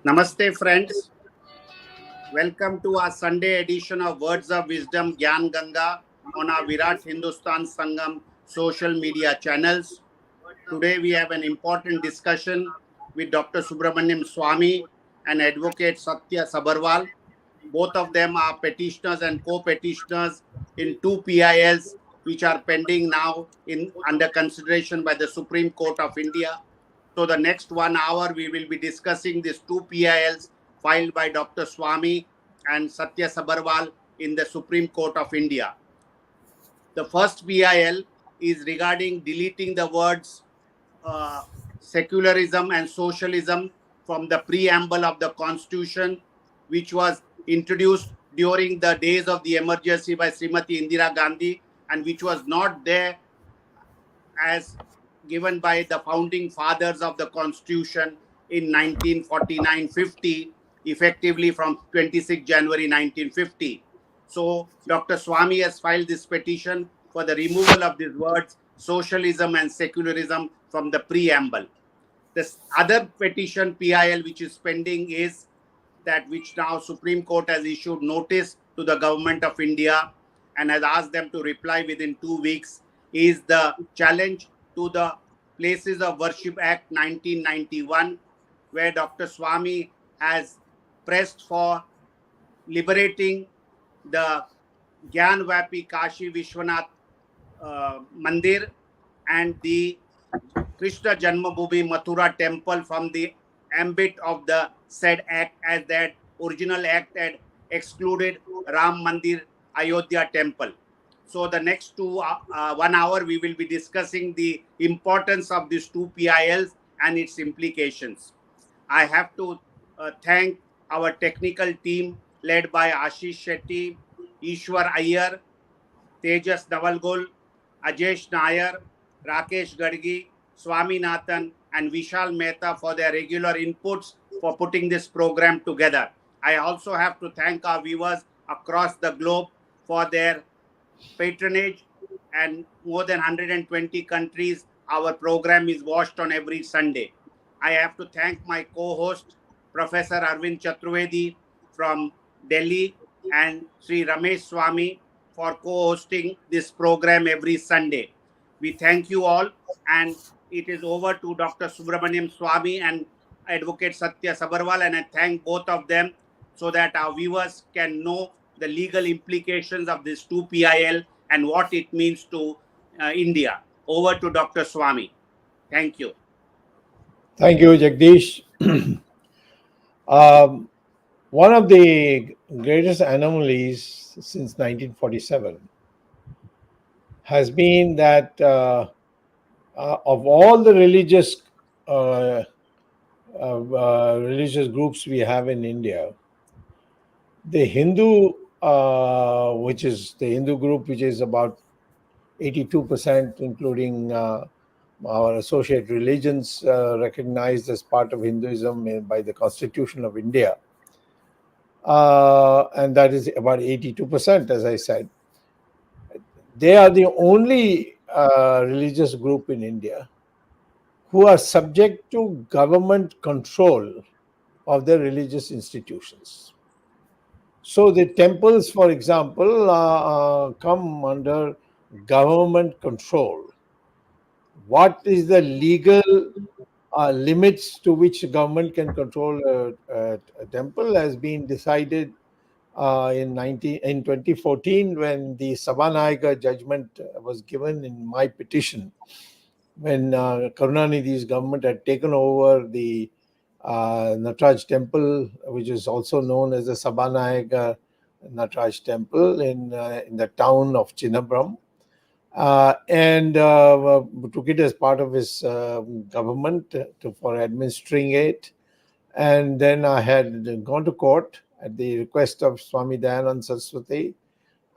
Namaste, friends. Welcome to our Sunday edition of Words of Wisdom Gyan Ganga on our Virat Hindustan Sangam social media channels. Today we have an important discussion with Dr. Subramaniam Swamy and Advocate Satya Sabarwal. Both of them are petitioners and co-petitioners in two PILs which are pending now under consideration by the Supreme Court of India. So the next 1 hour we will be discussing these two PILs filed by Dr. Swamy and Satya Sabarwal in the Supreme Court of India. The first PIL is regarding deleting the words secularism and socialism from the preamble of the Constitution, which was introduced during the days of the emergency by Srimati Indira Gandhi and which was not there as given by the founding fathers of the Constitution in 1949-50, effectively from 26 January 1950. So Dr. Swamy has filed this petition for the removal of these words, socialism and secularism, from the preamble. This other petition, PIL, which is pending is that which now Supreme Court has issued notice to the government of India and has asked them to reply within 2 weeks, is the challenge to the Places of Worship Act 1991, where Dr. Swamy has pressed for liberating the Gyanvapi Kashi Vishwanath Mandir and the Krishna Janmabhoomi Mathura temple from the ambit of the said act, as that original act had excluded Ram Mandir Ayodhya temple. So the next 1 hour we will be discussing the importance of these two PILs and its implications. I have to thank our technical team led by Ashish Shetty, Ishwar Iyer, Tejas Navalgul, Ajesh Nair, Rakesh Gadgi, Swaminathan and Vishal Mehta for their regular inputs for putting this program together. I also have to thank our viewers across the globe for their patronage, and more than 120 countries our program is watched on every Sunday. I have to thank my co-host Professor Arvind Chaturvedi from Delhi and Sri Ramesh Swamy for co-hosting this program every Sunday. We thank you all, and it is over to Dr. Subramaniam Swamy and Advocate Satya Sabarwal, and I thank both of them so that our viewers can know the legal implications of this 2PIL and what it means to India. Over to Dr. Swamy. Thank you. Thank you, Jagdish. One of the greatest anomalies since 1947 has been that of all the religious groups we have in India, the Hindu, which is the Hindu group, which is about 82%, including our associate religions recognized as part of Hinduism by the Constitution of India. And that is about 82%, as I said. They are the only religious group in India who are subject to government control of their religious institutions. So the temples, for example, come under government control. What is the legal limits to which government can control a temple has been decided in 2014 when the Sabhanayaka judgment was given in my petition, when Karunanidhi's government had taken over the Nataraj temple, which is also known as the Sabhanayaka Nataraj temple in the town of Chinnabram, and took it as part of his government for administering it. And then I had gone to court at the request of Swami Dayanand Saraswati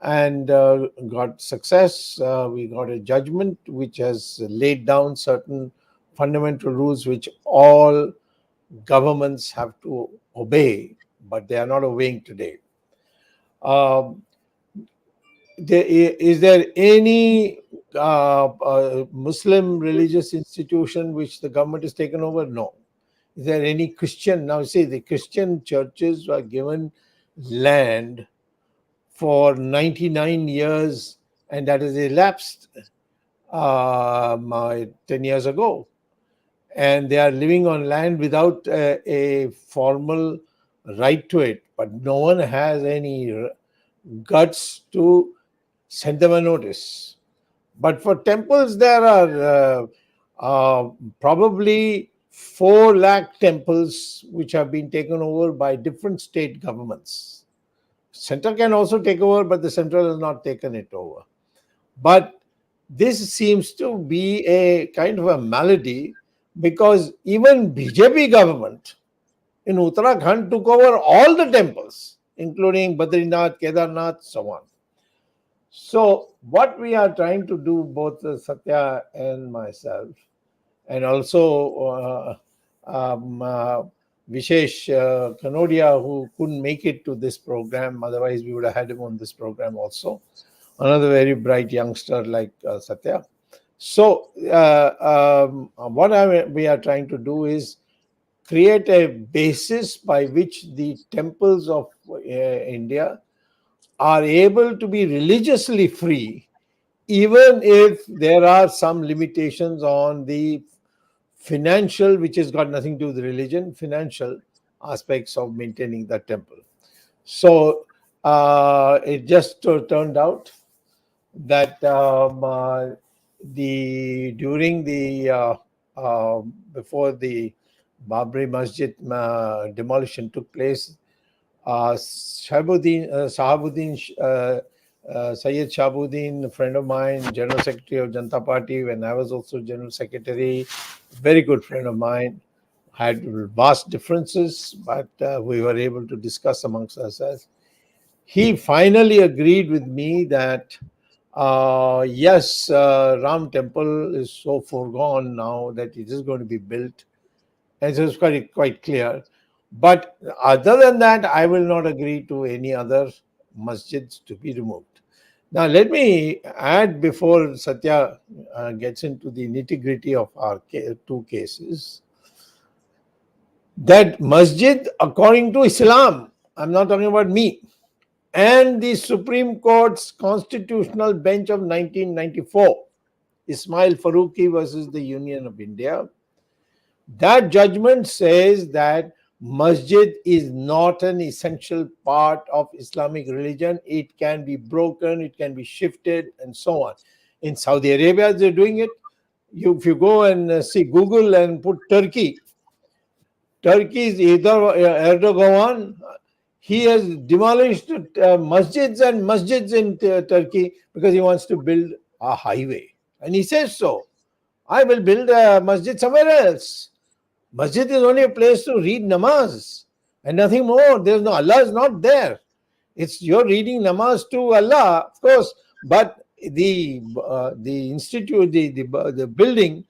and got success. We got a judgment which has laid down certain fundamental rules which all governments have to obey, but they are not obeying today. Is there any Muslim religious institution which the government has taken over? No. Is there any Christian? Now, see, the Christian churches were given land for 99 years, and that has elapsed 10 years ago. And they are living on land without a formal right to it. But no one has any guts to send them a notice. But for temples, there are probably 4 lakh temples which have been taken over by different state governments. Center can also take over, but the central has not taken it over. But this seems to be a kind of a malady, because even BJP government in Uttarakhand took over all the temples, including Badrinath, Kedarnath, so on. So what we are trying to do, both Satya and myself, and also Vishesh Kanodia, who couldn't make it to this program, otherwise we would have had him on this program also, another very bright youngster like Satya. So what we are trying to do is create a basis by which the temples of India are able to be religiously free, even if there are some limitations on the financial, which has got nothing to do with religion, financial aspects of maintaining the temple. So it just turned out that during the before the Babri Masjid demolition took place, Sahabuddin Sayyid Shahabuddin, a friend of mine, General Secretary of Janata Party, when I was also General Secretary, very good friend of mine, had vast differences, but we were able to discuss amongst ourselves. He finally agreed with me that yes, Ram Temple is so foregone now that it is going to be built, and so it's quite clear. But other than that, I will not agree to any other masjids to be removed. Now, let me add, before Satya gets into the nitty-gritty of our 2 cases, that masjid, according to Islam, I'm not talking about me, and the Supreme Court's constitutional bench of 1994, Ismail Faruqi versus the Union of India, that judgment says that masjid is not an essential part of Islamic religion. It can be broken, it can be shifted, and so on. In Saudi Arabia, they're doing it. If you go and see Google and put Turkey, Turkey is either Erdogan. He has demolished masjids and masjids in Turkey because he wants to build a highway. And he says so. I will build a masjid somewhere else. Masjid is only a place to read namaz and nothing more. There's no, Allah is not there. It's you're reading namaz to Allah, of course, but the institute, the building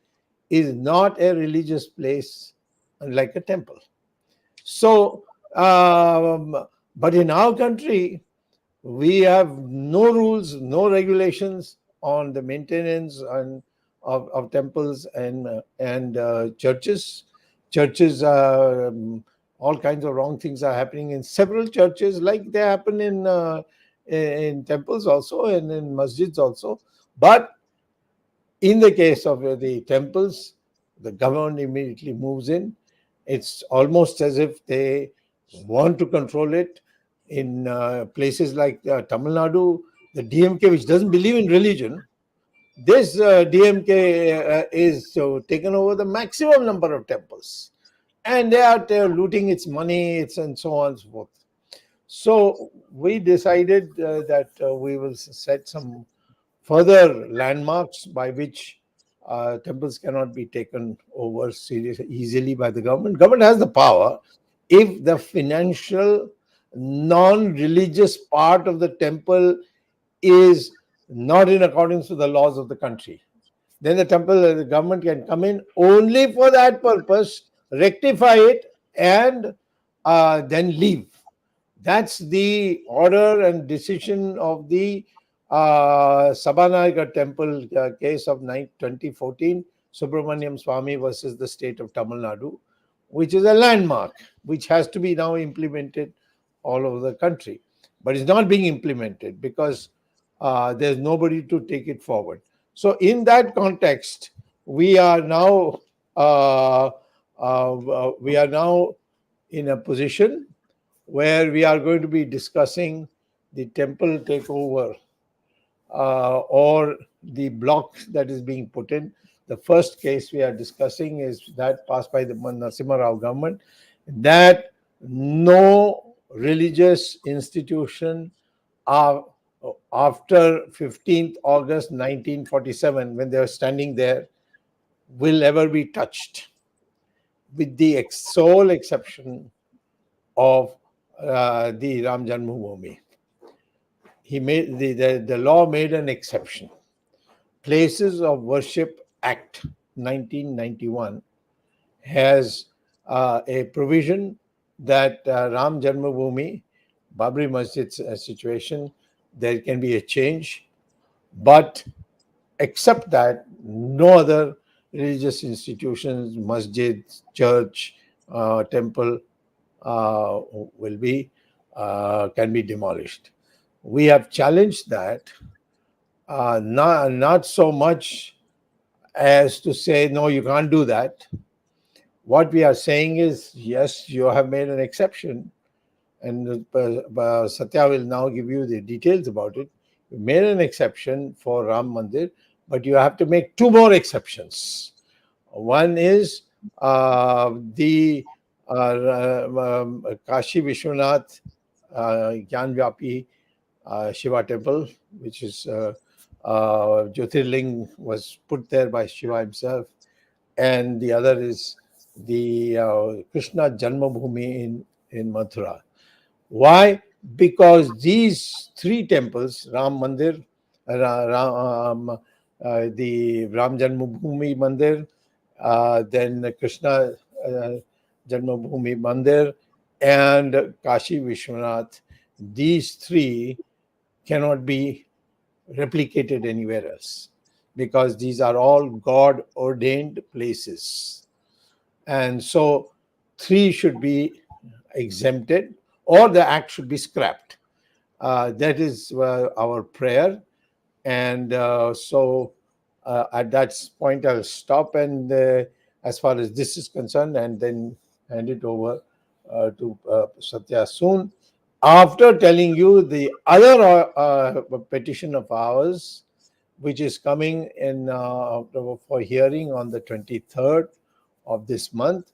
is not a religious place like a temple. So, but in our country, we have no rules, no regulations on the maintenance of temples and churches. Churches, all kinds of wrong things are happening in several churches, like they happen in temples also and in masjids also. But in the case of the temples, the government immediately moves in. It's almost as if they want to control it. In places like Tamil Nadu, the DMK, which doesn't believe in religion, this DMK is taken over the maximum number of temples, and they are looting its money, and so on and so forth. So we decided that we will set some further landmarks by which temples cannot be taken over easily by the government. Government has the power if the financial, non-religious part of the temple is not in accordance with the laws of the country. Then the government can come in only for that purpose, rectify it, and then leave. That's the order and decision of the Sabanagar temple case of 2014, Subramaniam Swamy versus the state of Tamil Nadu, which is a landmark, which has to be now implemented all over the country. But it's not being implemented because there's nobody to take it forward. So, in that context, we are now in a position where we are going to be discussing the temple takeover or the block that is being put in. The first case we are discussing is that passed by the Narasimha Rao government, that no religious institution after 15th August 1947, when they were standing there, will ever be touched, with the sole exception of the Ram Janmabhoomi. He made the law made an exception. Places of Worship Act 1991 has a provision that Ram Janmabhoomi, Babri Masjid situation, there can be a change, but except that, no other religious institutions, masjid, church, temple will be can be demolished. We have challenged that, not so much as to say, no, you can't do that. What we are saying is, yes, you have made an exception, and Satya will now give you the details about it. You made an exception for Ram Mandir, but you have to make two more exceptions. One is the Kashi Vishwanath Gyanvyapi Shiva temple, which is Jyotirling was put there by Shiva himself, and the other is the Krishna Janmabhoomi in Mathura. Why? Because these three temples, Ram Mandir, the Ram Janmabhoomi Mandir, then Krishna Janmabhoomi Mandir, and Kashi Vishwanath, these three cannot be replicated anywhere else, because these are all God ordained places. And so three should be exempted, or the act should be scrapped. That is our prayer. And so at that point, I'll stop, and as far as this is concerned, and then hand it over to Satya soon, after telling you the other petition of ours, which is coming in for hearing on the 23rd of this month,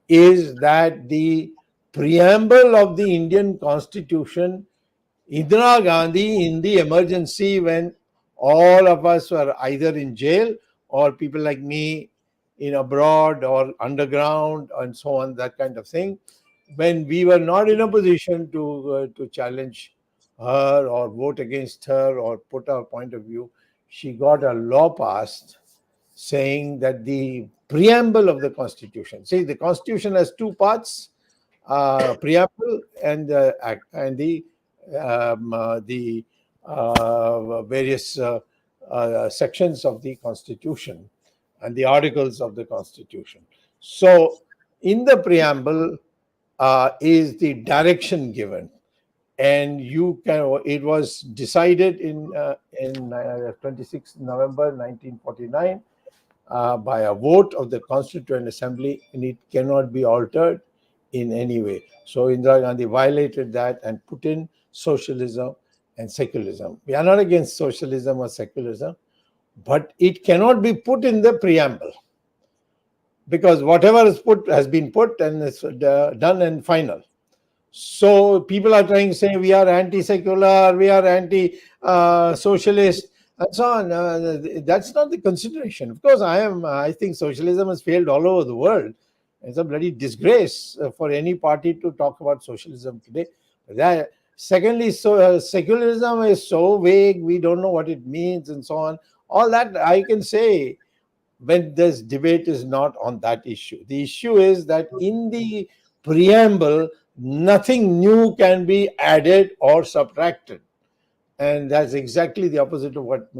is that the preamble of the Indian Constitution, Indira Gandhi, in the emergency when all of us were either in jail or people like me in abroad or underground and so on, that kind of thing, when we were not in a position to challenge her or vote against her or put our point of view, she got a law passed saying that the preamble of the Constitution, see, the Constitution has two parts, preamble and the various sections of the Constitution and the articles of the Constitution. So, in the preamble is the direction given, and you can. It was decided in 26 November 1949 by a vote of the Constituent Assembly, and it cannot be altered in any way. So Indira Gandhi violated that and put in socialism and secularism. We are not against socialism or secularism, but it cannot be put in the preamble, because whatever is put has been put and it's done and final. So people are trying to say we are anti-secular, we are anti-socialist, and so on. That's not the consideration. Of course, I think socialism has failed all over the world. It's a bloody disgrace for any party to talk about socialism today. Secondly, secularism is so vague, we don't know what it means and so on. All that I can say when this debate is not on that issue. The issue is that in the preamble, nothing new can be added or subtracted. And that's exactly the opposite of what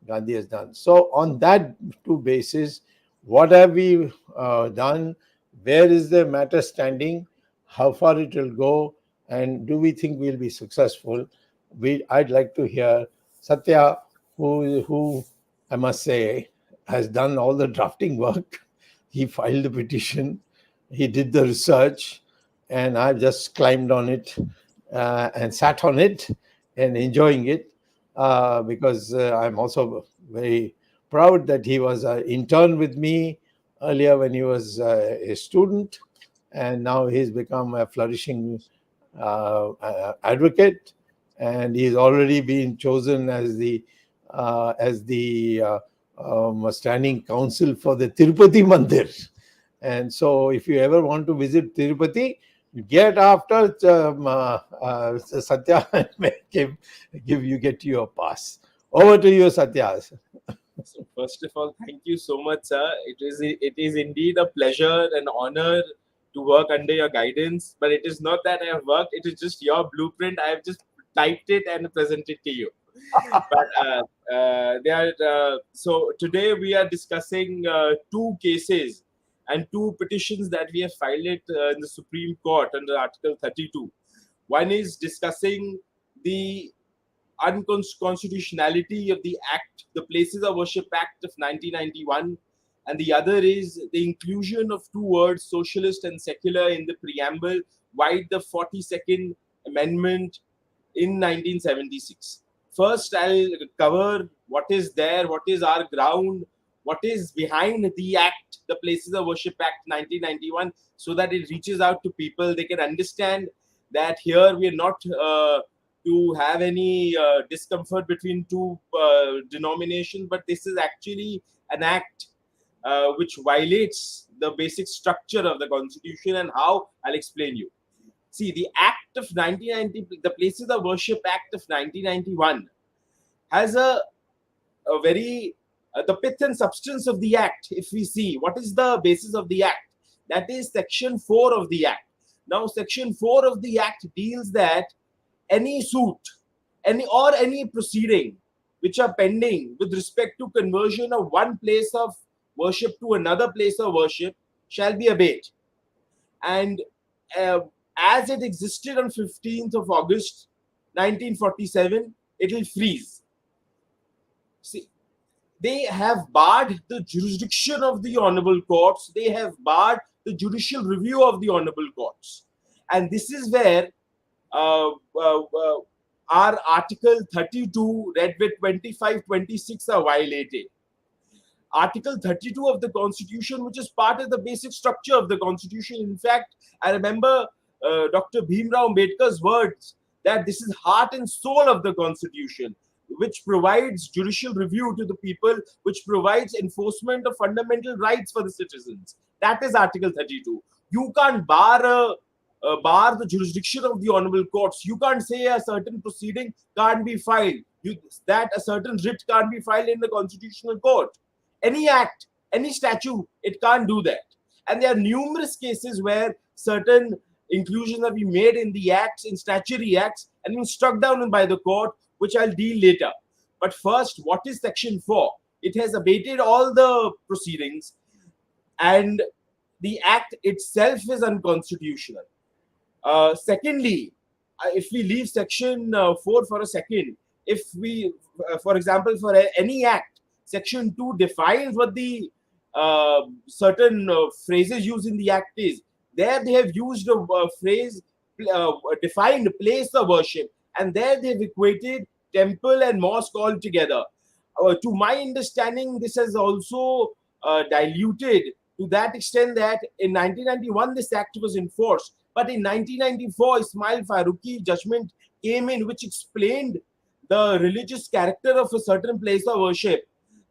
Gandhi has done. So on that two bases, what have we done? where is the matter standing, how far it will go, and do we think we'll be successful? I'd like to hear Satya, who I must say has done all the drafting work. He filed the petition, he did the research, and I just climbed on it and sat on it and enjoying it because I'm also very proud that he was an intern with me earlier when he was a student, and now he's become a flourishing advocate, and he's already been chosen as the standing counsel for the Tirupati Mandir. And so, if you ever want to visit Tirupati, get after Satya and get your pass. Over to you, Satya. So first of all, thank you so much, sir. It is indeed a pleasure and honor to work under your guidance. But it is not that I have worked; it is just your blueprint. I have just typed it and presented to you. So today we are discussing two cases and two petitions that we have filed in the Supreme Court under Article 32. One is discussing the unconstitutionality of the Act, the Places of Worship Act of 1991, and the other is the inclusion of two words, socialist and secular, in the preamble via the 42nd Amendment in 1976. First, I'll cover what is there, what is our ground, what is behind the Act, the Places of Worship Act 1991, so that it reaches out to people. They can understand that here we are not to have any discomfort between two denominations, but this is actually an act which violates the basic structure of the Constitution, and how, I'll explain you. See, the Act of 1990, the Places of Worship Act of 1991 has a very, the pith and substance of the Act. If we see, what is the basis of the Act? That is Section 4 of the Act. Now, Section 4 of the Act deals that any suit, any proceeding which are pending with respect to conversion of one place of worship to another place of worship shall be obeyed. And as it existed on 15th of August 1947, it will freeze. See, they have barred the jurisdiction of the honorable courts. They have barred the judicial review of the honorable courts. And this is where our Article 32, read with 25, 26 are violated. Article 32 of the Constitution, which is part of the basic structure of the Constitution. In fact, I remember Dr. Bhimrao Ambedkar's words that this is heart and soul of the Constitution, which provides judicial review to the people, which provides enforcement of fundamental rights for the citizens. That is Article 32. You can't bar the jurisdiction of the honorable courts. You can't say a certain proceeding can't be filed, that a certain writ can't be filed in the Constitutional Court. Any act, any statute, it can't do that. And there are numerous cases where certain inclusions have been made in the acts, in statutory acts, and been struck down by the court, which I'll deal later. But first, what is Section 4? It has abated all the proceedings, and the act itself is unconstitutional. Secondly, if we leave Section 4 for a second, if we, for example, for any act, Section 2 defines what the certain phrases used in the act is. There they have used a phrase, defined place of worship, and there they've equated temple and mosque all together. To my understanding, this has also diluted to that extent that in 1991 this act was enforced, but in 1994 Ismail Faruqi judgment came in, which explained the religious character of a certain place of worship,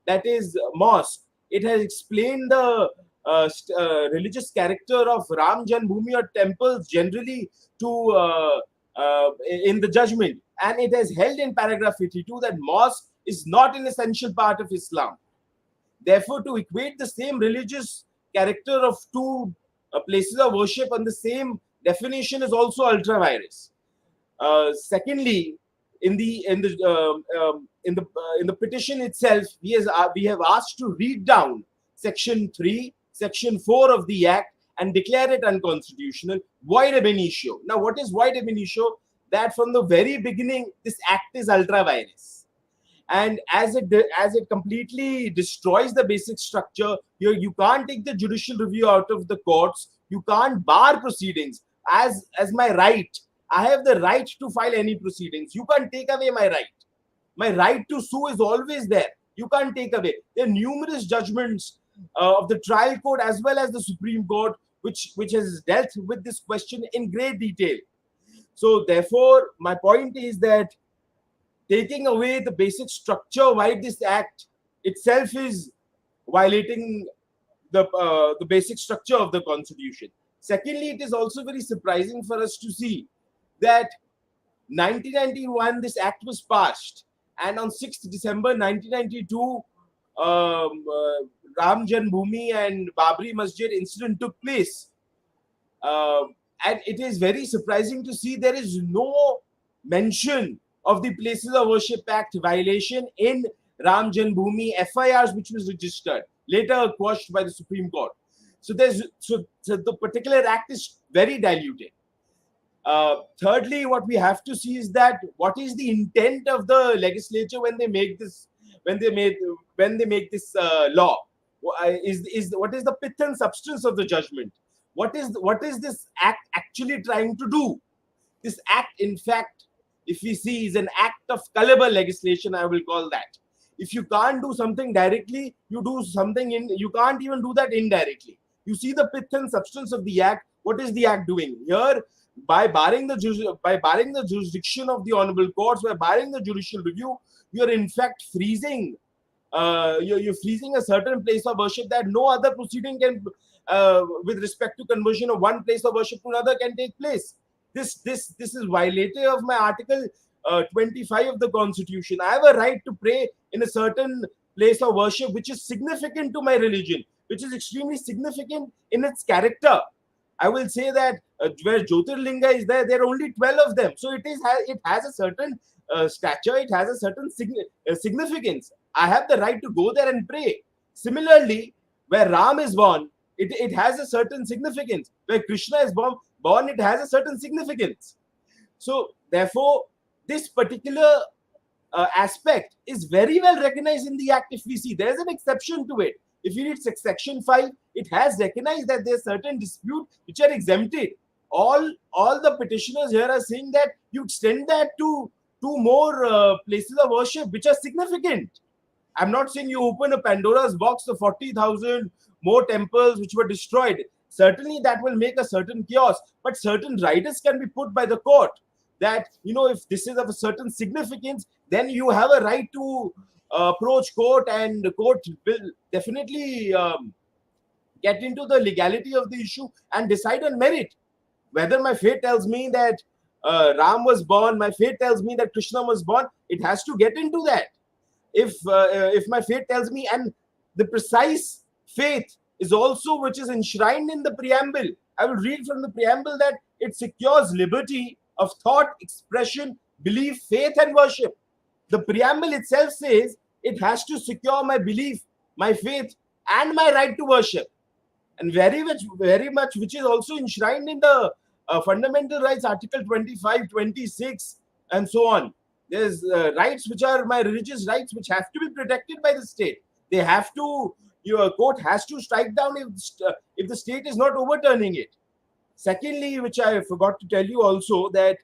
that is mosque. It has explained the religious character of Ram Janmabhoomi or temples generally to in the judgment, and it has held in paragraph 52 that mosque is not an essential part of Islam. Therefore, to equate the same religious character of two places of worship on the same definition is also ultra vires. Secondly, in the petition itself, we have asked to read down Section 3, Section 4 of the Act, and declare it unconstitutional, void ab initio. Now, what is void ab initio? That from the very beginning, this act is ultra vires. And as it completely destroys the basic structure, you can't take the judicial review out of the courts. You can't bar proceedings. As my right, I have the right to file any proceedings. You can't take away my right. My right to sue is always there. You can't take away. There are numerous judgments of the trial court as well as the Supreme Court, which has dealt with this question in great detail. So therefore, my point is that taking away the basic structure why this act itself is violating the basic structure of the Constitution. Secondly, it is also very surprising for us to see that 1991 this act was passed, and on 6th December 1992 Ram Janmabhoomi and Babri Masjid incident took place. And it is very surprising to see there is no mention of the Places of Worship Act violation in Ram Janmabhoomi FIRs, which was registered, later quashed by the Supreme Court. So the particular act is very diluted. Thirdly, what we have to see is that what is the intent of the legislature when they make this law? What is the pith and substance of the judgment? What is this act actually trying to do? This act, in fact, if we see, is an act of culpable legislation, I will call that. If you can't do something directly, you do something you can't even do that indirectly. You see the pith and substance of the act. What is the act doing here? By barring the jurisdiction of the honorable courts, by barring the judicial review, you are in fact freezing. You're freezing a certain place of worship that no other proceeding can, with respect to conversion of one place of worship to another, can take place. This is violative of my Article 25 of the Constitution. I have a right to pray in a certain place of worship which is significant to my religion, which is extremely significant in its character. I will say that where Jyotirlinga is there are only 12 of them. So it has a certain stature, it has a certain significance. I have the right to go there and pray. Similarly, where Ram is born, it has a certain significance. Where Krishna is born, it has a certain significance. So therefore, this particular aspect is very well recognized in the Act. If we see, there is an exception to it. If you read Section 5, it has recognized that there are certain disputes which are exempted. All the petitioners here are saying that you extend that to two more places of worship which are significant. I'm not saying you open a Pandora's box of 40,000 more temples which were destroyed. Certainly that will make a certain chaos, but certain riders can be put by the court that, if this is of a certain significance, then you have a right to approach court, and the court will definitely get into the legality of the issue and decide on merit. Whether my faith tells me that Ram was born, my faith tells me that Krishna was born, it has to get into that. If my faith tells me, and the precise faith is also which is enshrined in the preamble. I will read from the preamble that it secures liberty of thought, expression, belief, faith, and worship. The preamble itself says it has to secure my belief, my faith, and my right to worship. And very much, which is also enshrined in the Fundamental Rights, Article 25, 26, and so on. There's rights which are my religious rights, which have to be protected by the state. They have to, your court has to strike down if the state is not overturning it. Secondly, which I forgot to tell you also, that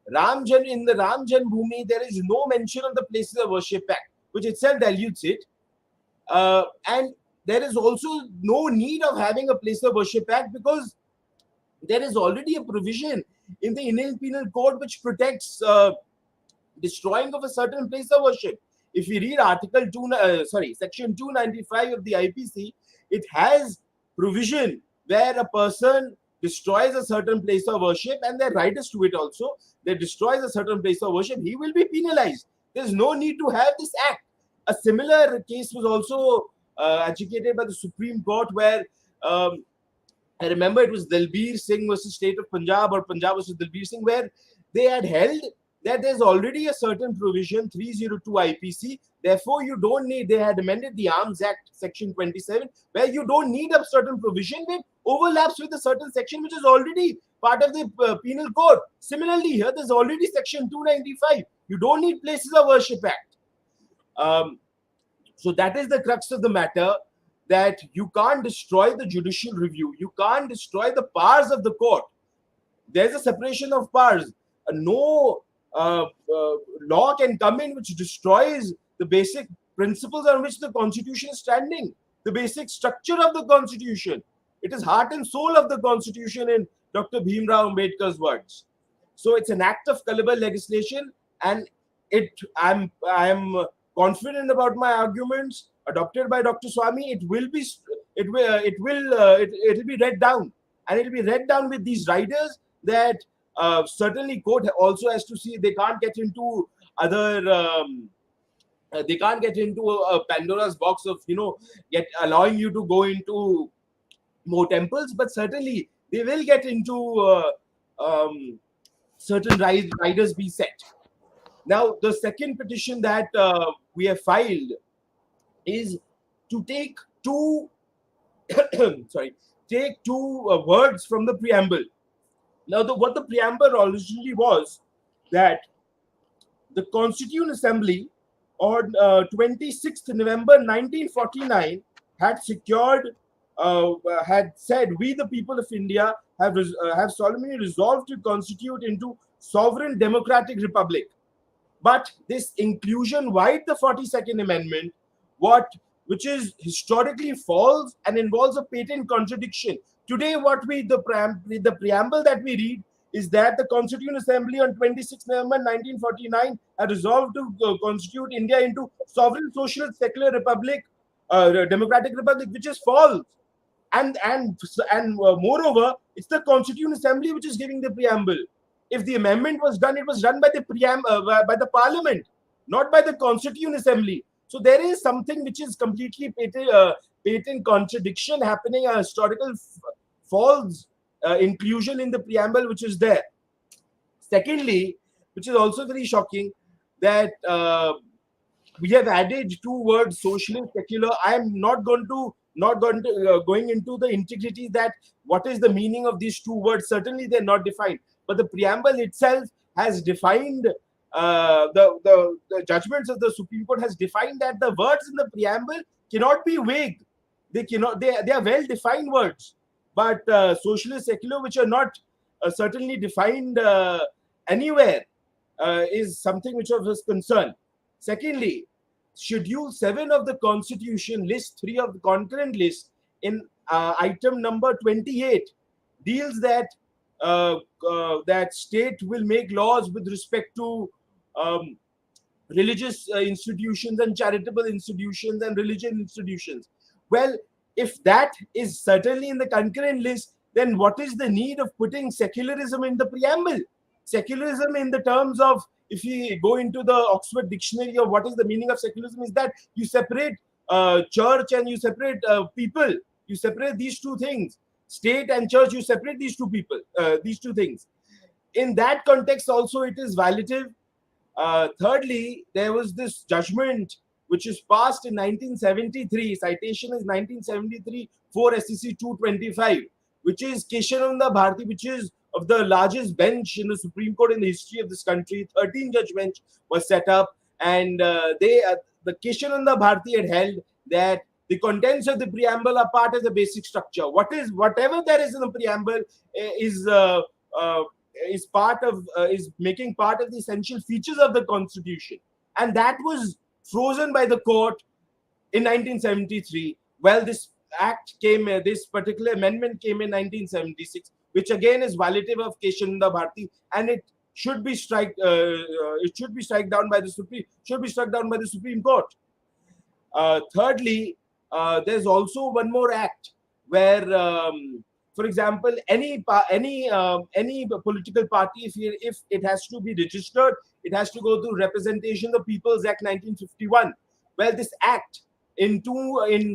in the Ram Janmabhoomi, there is no mention of the Places of Worship Act, which itself dilutes it. And there is also no need of having a Place of Worship Act because there is already a provision in the Indian Penal Code which protects destroying of a certain place of worship. If we read Section 295 of the IPC, it has provision where a person destroys a certain place of worship, and there are riders to it also. They destroys a certain place of worship, he will be penalized. There's no need to have this act. A similar case was also adjudicated by the Supreme Court, where I remember it was Dalbir Singh versus State of Punjab, or Punjab versus Dalbir Singh, where they had held that there's already a certain provision, 302 IPC. Therefore, you don't need, they had amended the Arms Act, Section 27, where you don't need a certain provision with overlaps with a certain section which is already part of the penal code. Similarly, here there's already section 295. You don't need Places of Worship Act. So that is the crux of the matter, that you can't destroy the judicial review. You can't destroy the powers of the court. There's a separation of powers. No law can come in which destroys the basic principles on which the Constitution is standing, the basic structure of the Constitution. It is heart and soul of the Constitution, in Dr. Bhimrao Ambedkar's words. So it's an act of caliber legislation, and I'm confident about my arguments adopted by Dr. Swami. It will be read down, and it will be read down with these riders that certainly court also has to see. They can't get into other. They can't get into a Pandora's box of allowing you to go into more temples, but certainly they will get into certain riders be set. Now, the second petition that we have filed is to take two words from the preamble. Now, what the preamble originally was, that the Constituent Assembly on 26th November 1949 had secured, had said, "We, the people of India, have solemnly resolved to constitute into sovereign democratic republic." But this inclusion wide the 42nd Amendment, which is historically false and involves a patent contradiction. Today, the preamble that we read is that the Constituent Assembly on 26 November 1949 had resolved to constitute India into sovereign, social, secular republic, democratic republic, which is false. And moreover, it's the Constituent Assembly which is giving the preamble. If the amendment was done, it was done by the by the Parliament, not by the Constituent Assembly. So there is something which is completely patent contradiction happening, a historical false inclusion in the preamble which is there. Secondly, which is also very shocking, that we have added two words, socialist, secular. I am not going into the integrity that what is the meaning of these two words. Certainly, they're not defined. But the preamble itself has defined, the judgments of the Supreme Court has defined that the words in the preamble cannot be vague. They are well defined words. But socialist, secular, which are not certainly defined anywhere, is something which of us concern. Secondly, Schedule 7 of the Constitution, List 3 of the concurrent list, in item number 28, deals that that state will make laws with respect to religious institutions and charitable institutions and religion institutions. Well, if that is certainly in the concurrent list, then what is the need of putting secularism in the preamble? Secularism, in the terms of, if you go into the Oxford Dictionary of what is the meaning of secularism, is that you separate church and you separate people. You separate these two things. State and church, you separate these two things. In that context also, it is violative. Thirdly, there was this judgment which is passed in 1973. Citation is 1973 4 SEC 225, which is Keshananda Bharati, which is of the largest bench in the Supreme Court in the history of this country. 13-judge bench was set up, and the Keshananda Bharati had held that the contents of the preamble are part of the basic structure. Whatever there is in the preamble is making part of the essential features of the Constitution, and that was frozen by the court in 1973. Well, this particular amendment came in 1976, which again is violative of Keshananda Bharati, and it should be struck down by the Supreme Court. Thirdly, there's also one more act where, for example, any political party, if it has to be registered, it has to go through Representation of the People's Act 1951. Well, this act in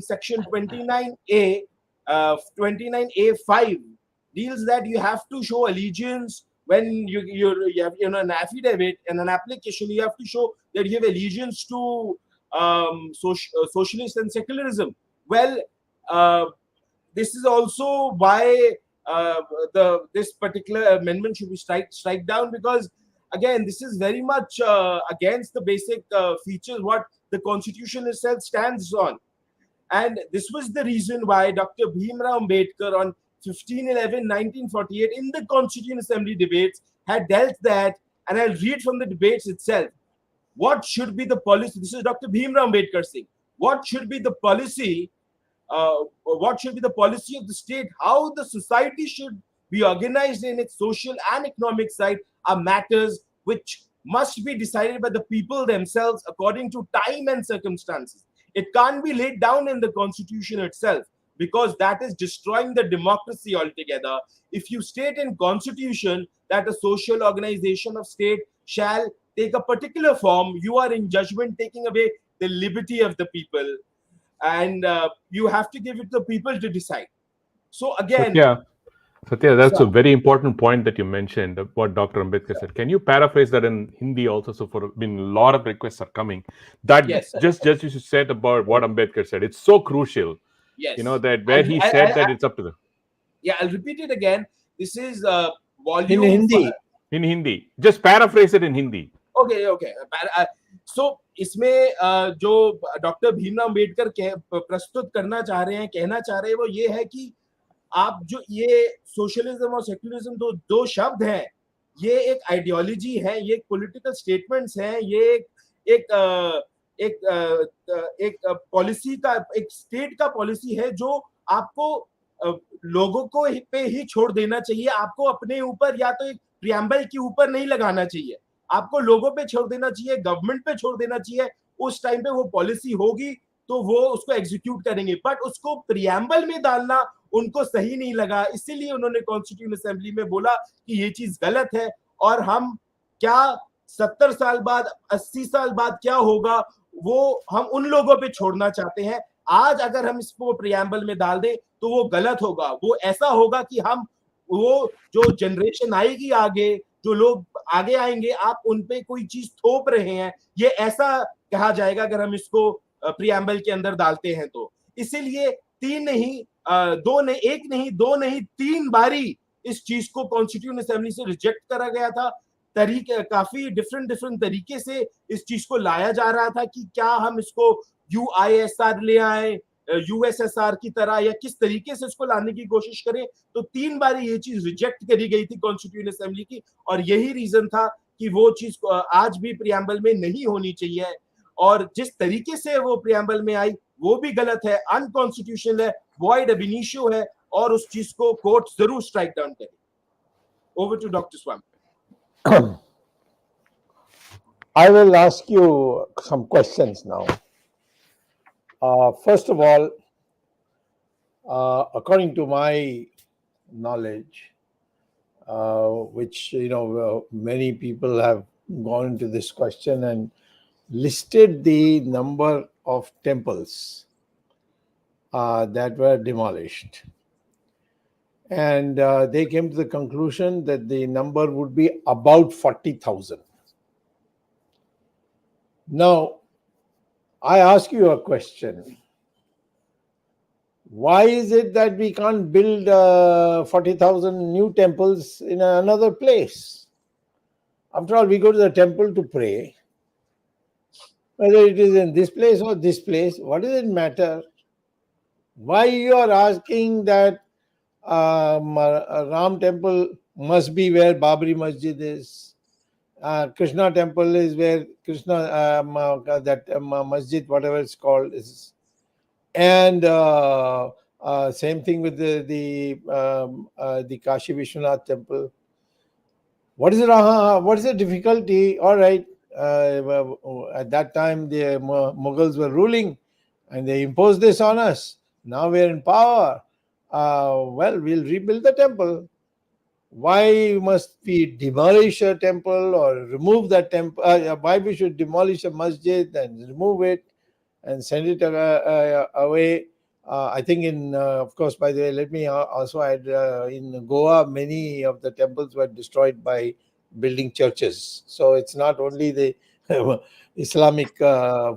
section 29A, 29A5 deals that you have to show allegiance when you have an affidavit and an application. You have to show that you have allegiance to socialist and secularism. Well, this is also why this particular amendment should be strike down, because again, this is very much against the basic features what the Constitution itself stands on. And this was the reason why Dr. Bhimrao Ambedkar on 15/11/1948 in the Constituent Assembly debates had dealt that, and I'll read from the debates itself. What should be the policy? This is Dr. Bhimrao Ambedkar saying. What should be the policy? What should be the policy of the state? How the society should be organized in its social and economic side are matters which must be decided by the people themselves according to time and circumstances. It can't be laid down in the Constitution itself, because that is destroying the democracy altogether. If you state in Constitution that a social organization of state shall take a particular form, you are in judgment taking away the liberty of the people, and you have to give it to the people to decide. So again, Satya, that's a very important point that you mentioned, what Dr. Ambedkar said. Can you paraphrase that in Hindi also? So for a lot of requests are coming. That yes, just you said about what Ambedkar said. It's so crucial. yes, That where he said that it's up to them. Yeah, I'll repeat it again. This is In volume Hindi. In Hindi. Just paraphrase it in Hindi. Okay. So इसमें जो doctor Bhimrao Ambedkar प्रस्तुत करना चाह रहे हैं, कहना चाह रहे हैं, वो ये है कि आप जो ये सोशलिज्म और सेक्युलरिज्म दो शब्द हैं, ये एक आइडियोलॉजी है, ये एक पॉलिटिकल स्टेटमेंट्स हैं, ये एक पॉलिसी का, एक स्टेट का पॉलिसी है जो आपको लोगों को पे ही छोड़ देना चाहिए. आपको अपने ऊपर या तो एक प्रिएम्बल के ऊपर नहीं लगाना चाहिए, आपको लोगों पे छोड़ देना चाहिए, गवर्नमेंट पे छोड़ देना चाहिए. उस टाइम पे वो पॉलिसी होगी तो वो उसको एग्जीक्यूट करेंगे, बट उसको प्रिएम्बल में डालना उनको सही नहीं लगा, इसीलिए उन्होंने कॉन्स्टिट्यूशन असेंबली में बोला कि ये चीज गलत है. और हम क्या 70 साल बाद 80 साल बाद क्या होगा वो हम उन लोगों पे छोड़ना चाहते हैं. आज अगर हम इसको प्रिएम्बल में डाल दें तो वो गलत होगा. वो ऐसा होगा कि हम वो जो जनरेशन आएगी आगे, जो लोग आगे आएंगे, आप उन पे कोई चीज थोप रहे हैं, ये ऐसा कहा जाएगा अगर हम इसको प्रिएम्बल के अंदर डालते हैं. तो इसीलिए तीन नहीं, एक नहीं, दो नहीं, 3 बारी इस चीज को कॉन्स्टिट्यूशन असेंबली से रिजेक्ट करा गया था. काफी डिफरेंट तरीके से इस चीज को लाया जा रहा था कि क्या हम इसको UISR ले आए, USSR की तरह, या किस तरीके से इसको लाने की कोशिश करें. तो 3 बारी ये चीज रिजेक्ट करी गई थी कॉन्स्टिट्यूशन असेंबली की, और यही रीजन था कि वो चीज आज भी प्रिएम्बल में नहीं होनी चाहिए. और जिस तरीके से वो प्रिएम्बल में आई वो भी गलत है, अनकॉन्स्टिट्यूशनल है, वॉइड अब इनिशियो है, और उस चीज को कोर्ट जरूर स्ट्राइक डाउन करे. Over to doctor Swamy. I will ask you some questions now. First of all, according to my knowledge, which many people have gone into this question and listed the number of temples that were demolished, and they came to the conclusion that the number would be about 40,000. Now, I ask you a question. Why is it that we can't build 40,000 new temples in another place? After all, we go to the temple to pray. Whether it is in this place or this place, what does it matter? Why you are asking that Ram temple must be where Babri Masjid is? Krishna temple is where Krishna, masjid, whatever it's called, is. And same thing with the Kashi Vishwanath temple. What is it? What is the difficulty? All right, at that time the Mughals were ruling, and they imposed this on us. Now we are in power. Well, we'll rebuild the temple. Why must we demolish a temple or remove that temple? Why we should demolish a masjid and remove it and send it away? I think of course, by the way, let me also add, in Goa, many of the temples were destroyed by building churches. So it's not only the Islamic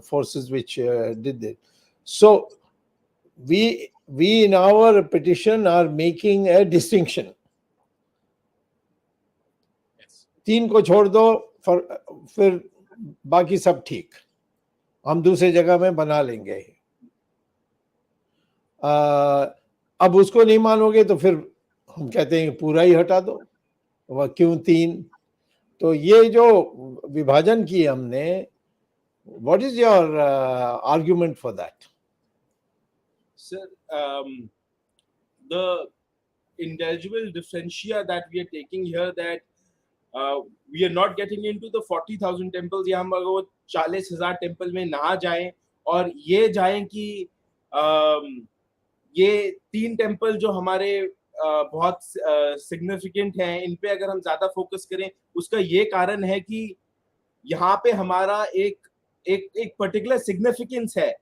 forces which did it. So we we in our petition are making a distinction. Yes. 3 को छोड़ दो, फिर बाकी सब ठीक, हम दूसरी जगह में बना लेंगे। अब उसको नहीं मानोगे तो फिर हम कहते हैं पूरा ही हटा दो। वह क्यों 3? तो ये जो विभाजन किए हमने, what is your argument for that? Sir, the intelligible differentia that we are taking here, that we are not getting into the 40,000 temples, या हम अगर वो 40,000 टेम्पल में ना जाएं और ये जाएं कि ये 3 टेम्पल जो हमारे बहुत सिग्निफिकेंट हैं, इन पे अगर हम ज्यादा फोकस करें, उसका ये कारण है कि यहाँ पे हमारा एक पर्टिकुलर सिग्निफिकेंस है।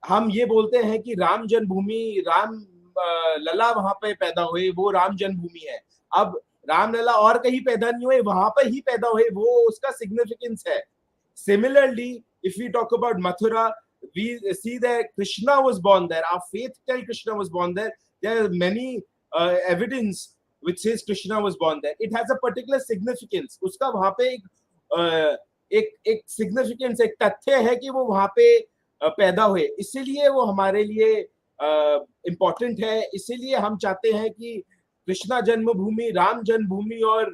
हम ये बोलते हैं कि राम जन्मभूमि, राम लला वहां पे पैदा हुए, वो राम जन्मभूमि है। अब राम लला और कहीं पैदा नहीं हुए, वहां पर ही पैदा हुए, वो उसका सिग्निफिकेंस है। Similarly, if we talk about Mathura, we see that Krishna was born there. Our faith tells Krishna was born there. There are many evidence which says Krishna was born there. It has a particular significance. उसका वहां पे एक significance, एक तथ्य है कि वो वहां पे पैदा हुए, इसीलिए वो हमारे लिए इम्पोर्टेंट है। इसीलिए हम चाहते हैं कि कृष्णा जन्मभूमि, राम जन्मभूमि और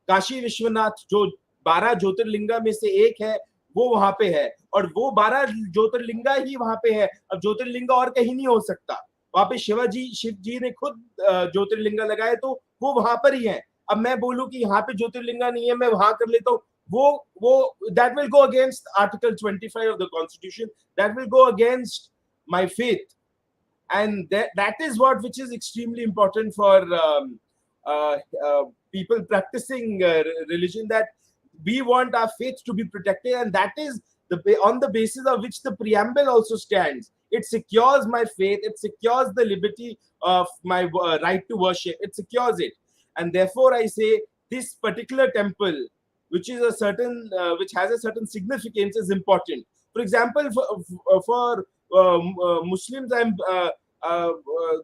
काशी विश्वनाथ जो 12 ज्योतिर्लिंगा में से एक है, वो वहां पे है, और वो 12 ज्योतिर्लिंगा ही वहां पे है। अब ज्योतिर्लिंगा और कहीं नहीं हो सकता। वहां पे शिव जी ने खुद ज्योतिर्लिंगा लगाए, तो वो वहां पर ही है। अब मैं बोलूं कि यहाँ पे ज्योतिर्लिंगा नहीं है, मैं वहां कर लेता हूँ, वो that will go against Article 25 of the Constitution. That will go against my faith, and that is which is extremely important for people practicing religion, that we want our faith to be protected, and that is on the basis of which the preamble also stands. It secures my faith, it secures the liberty of my right to worship, it secures it. And therefore I say this particular temple, which has a certain significance, is important. For example, for Muslims,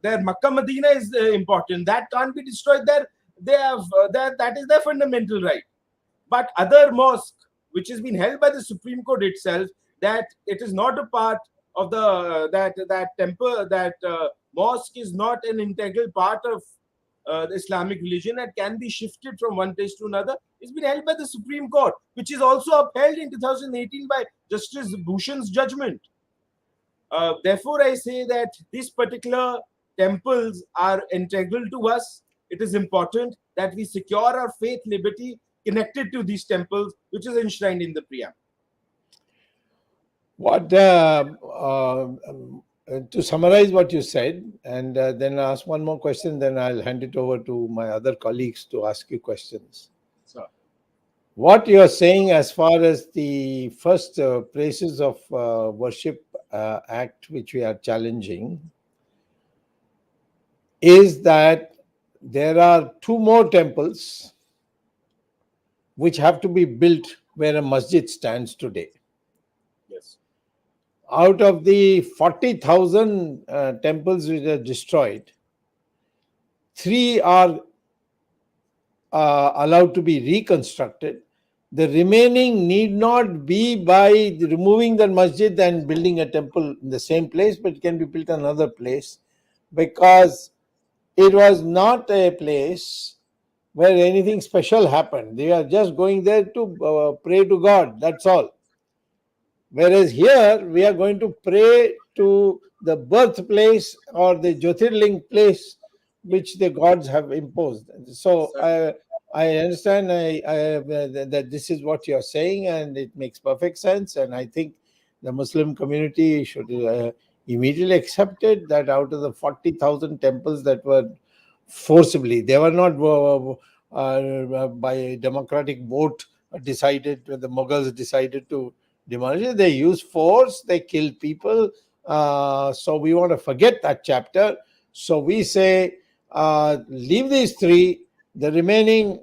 their Makkah Medina is important. That can't be destroyed. That is their fundamental right. But other mosque, which has been held by the Supreme Court itself, that it is not a part of that temple, that mosque is not an integral part of the Islamic religion and can be shifted from one place to another, it's been held by the Supreme Court, which is also upheld in 2018 by Justice Bhushan's judgment. Therefore, I say that these particular temples are integral to us. It is important that we secure our faith liberty connected to these temples, which is enshrined in the Preamble. What to summarize what you said, and then I'll ask one more question, then I'll hand it over to my other colleagues to ask you questions. Sir. What you're saying as far as the first Places of Worship Act, which we are challenging, is that there are 2 more temples which have to be built where a masjid stands today. Yes. Out of the 40,000 temples which are destroyed, 3 are allowed to be reconstructed. The remaining need not be by removing the masjid and building a temple in the same place, but it can be built another place, because it was not a place where anything special happened. They are just going there to pray to God, that's all. Whereas here we are going to pray to the birthplace or the Jyotirling place which the gods have imposed. So I understand that this is what you're saying, and it makes perfect sense. And I think the Muslim community should immediately accept it, that out of the 40,000 temples that were forcibly, they were not by democratic vote decided, when the Mughals decided to demolish it. They use force, they kill people. So we want to forget that chapter. So we say, leave these 3. The remaining,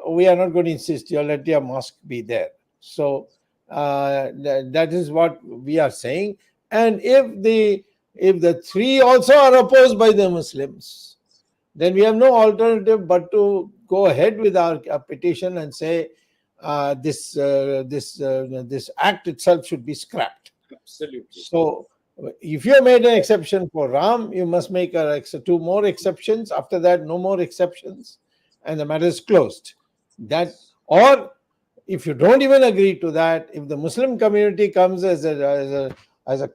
we are not going to insist. You let your mosque be there. So that is what we are saying. And if the if the three also are opposed by the Muslims, then we have no alternative but to go ahead with our petition and say this act itself should be scrapped. Absolutely. So, if you have made an exception for Ram, you must make two more exceptions. After that, no more exceptions, and the matter is closed. That, or if you don't even agree to that, if the Muslim community comes as a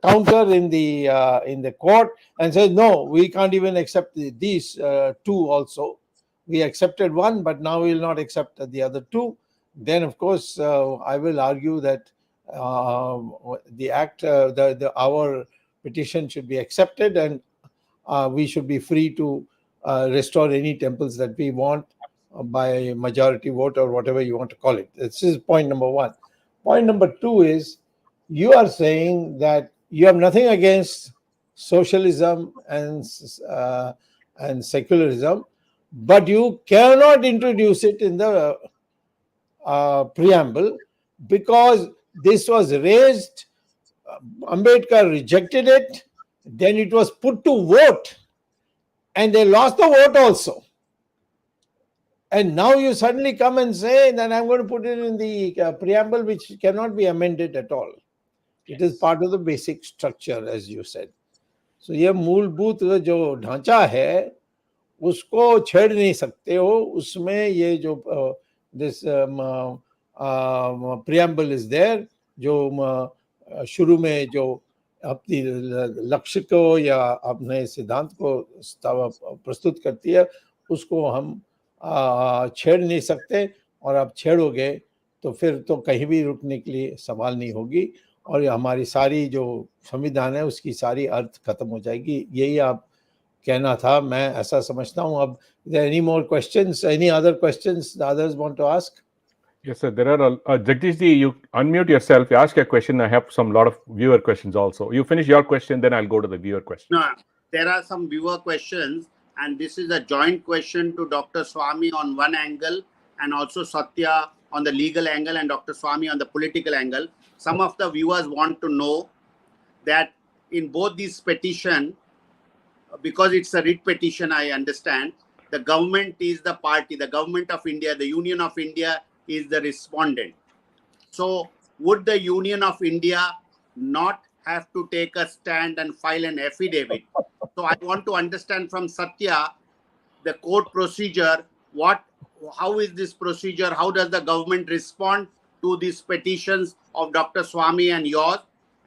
counter in the court and says no, we can't even accept these two also. We accepted one, but now we will not accept the other two. Then, of course, I will argue that the act, our petition should be accepted, and we should be free to restore any temples that we want by majority vote or whatever you want to call it. This is point number one. Point number two is, you are saying that you have nothing against socialism and secularism, but you cannot introduce it in the preamble because this was raised, Ambedkar rejected it, then it was put to vote and they lost the vote also. And now you suddenly come and say that I'm going to put it in the preamble, which cannot be amended at all. It is part of the basic structure, as you said. So ये मूलभूत जो ढांचा है उसको छेड़ नहीं सकते हो. उसमें ये जो this preamble is there, जो शुरू में जो अपनी लक्ष्य को या अपने सिद्धांत को प्रस्तुत करती है, उसको हम छेड़ नहीं सकते. और आप छेड़ोगे तो फिर तो कहीं भी रुकने के लिए सवाल नहीं होगी और हमारी सारी जो संविधान है उसकी सारी अर्थ खत्म हो जाएगी. यही आप कहना था, मैं ऐसा समझता हूँ. अब any more questions, any other questions the others want to ask? Yes, sir. There are Jagdish ji, you unmute yourself. You ask a question. I have some lot of viewer questions also. You finish your question, then I'll go to the viewer question. No, there are some viewer questions, and this is a joint question to Dr. Swami on one angle, and also Satya on the legal angle, and Dr. Swami on the political angle. Some of the viewers want to know that in both these petition, because it's a writ petition, I understand, the government is the party, the government of India, the Union of India is the respondent. So would the Union of India not have to take a stand and file an affidavit? So I want to understand from Satya, the court procedure, how is this procedure? How does the government respond to these petitions of Dr. Swami and yours?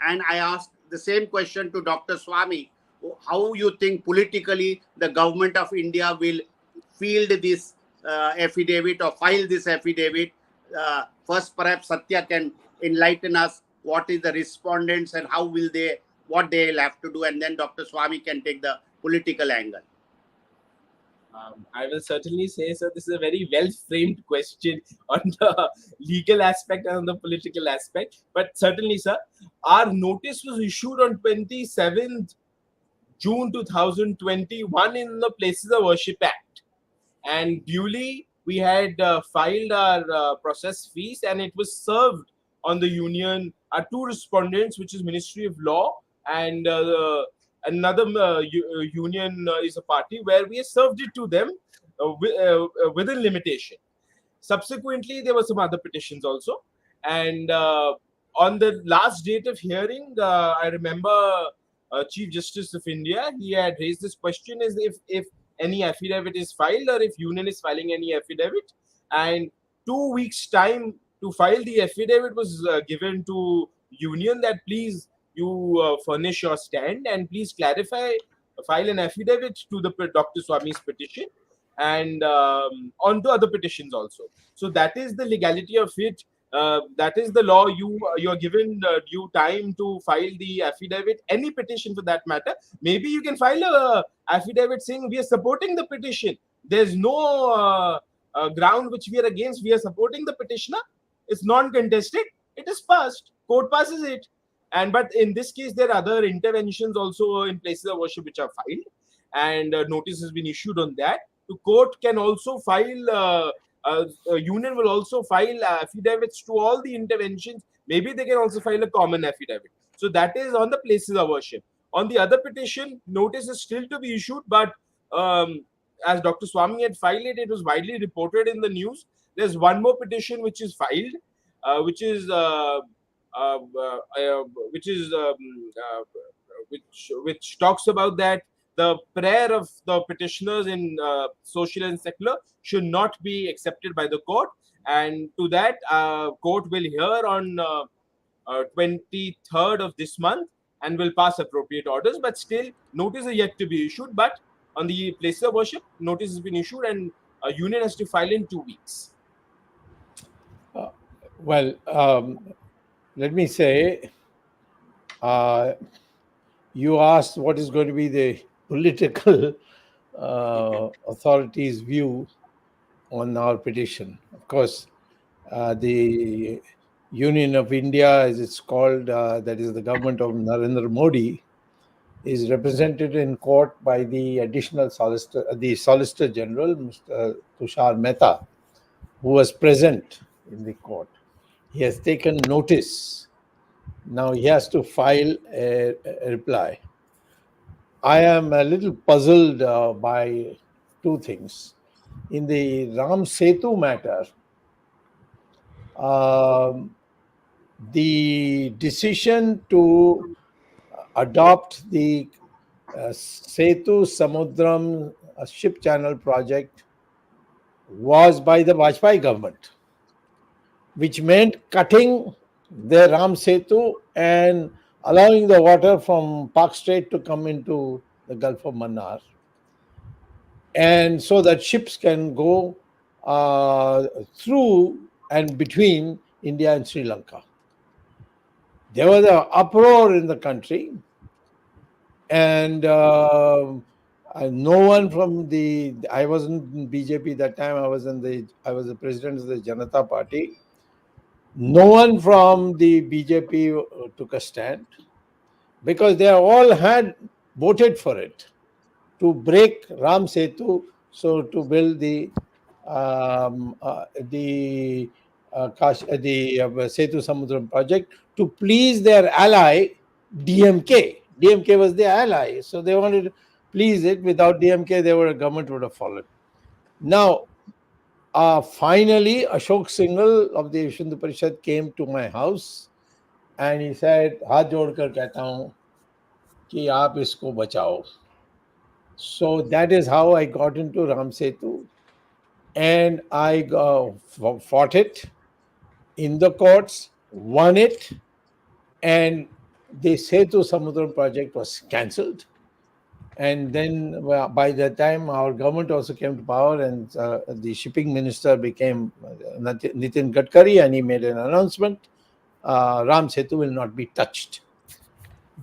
And I asked the same question to Dr. Swami. How you think politically the government of India will field this affidavit or file this affidavit? First, perhaps Satya can enlighten us what is the respondents and how will what they will have to do, and then Dr. Swami can take the political angle. I will certainly say, sir, this is a very well-framed question on the legal aspect and on the political aspect. But certainly, sir, our notice was issued on 27th June 2021 in the Places of Worship Act. And duly, we had filed our process fees, and it was served on the union. Our two respondents, which is Ministry of Law and another union is a party, where we served it to them within limitation. Subsequently, there were some other petitions also. And on the last date of hearing, I remember Chief Justice of India, he had raised this question as if any affidavit is filed or if union is filing any affidavit. And 2 weeks time to file the affidavit was given to union, that please you furnish your stand and please clarify, file an affidavit to the Dr. Swami's petition and on to other petitions also. So that is the legality of it. That is the law. You're given due time to file the affidavit, any petition for that matter. Maybe you can file a affidavit saying we are supporting the petition. There's no ground which we are against. We are supporting the petitioner. It's non-contested. It is passed. Court passes it. But in this case, there are other interventions also in places of worship which are filed, and notice has been issued on that. The court can also file. Union will also file affidavits to all the interventions. Maybe they can also file a common affidavit. So that is on the places of worship. On the other petition, notice is still to be issued, but as Dr. Swami had filed it, it was widely reported in the news. There's one more petition which is filed, which is which is which talks about that the prayer of the petitioners in social and secular should not be accepted by the court, and to that court will hear on 23rd of this month and will pass appropriate orders. But still, notice is yet to be issued. But on the places of worship, notice has been issued, and a union has to file in 2 weeks. Well, let me say, you asked what is going to be the political authorities' view on our petition. Of course, the Union of India, as it's called, that is the government of Narendra Modi, is represented in court by the additional solicitor, the Solicitor General, Mr. Tushar Mehta, who was present in the court. He has taken notice. Now he has to file a reply. I am a little puzzled by two things. In the Ram Setu matter, the decision to adopt the Setu Samudram ship channel project was by the Vajpayee government, which meant cutting the Ram Setu and allowing the water from Park Strait to come into the Gulf of Mannar, and so that ships can go through and between India and Sri Lanka. There was an uproar in the country, and no one from the, I wasn't in BJP that time, I was the president of the Janata Party. No one from the BJP took a stand, because they all had voted for it to break Ram Setu, so to build the Setu Samudram project to please their ally DMK. DMK was their ally, so they wanted to please it. Without DMK, a government would have followed. Now, finally, Ashok Singhal of the Hindu Parishad came to my house and he said, "Haath jod kar kehta hu ki aap isko bachao." So that is how I got into Ram Setu, and I fought it in the courts, won it, and the Setu Samudram project was cancelled. And then by the time our government also came to power, and the shipping minister became Nitin Gadkari, and he made an announcement, Ram Setu will not be touched.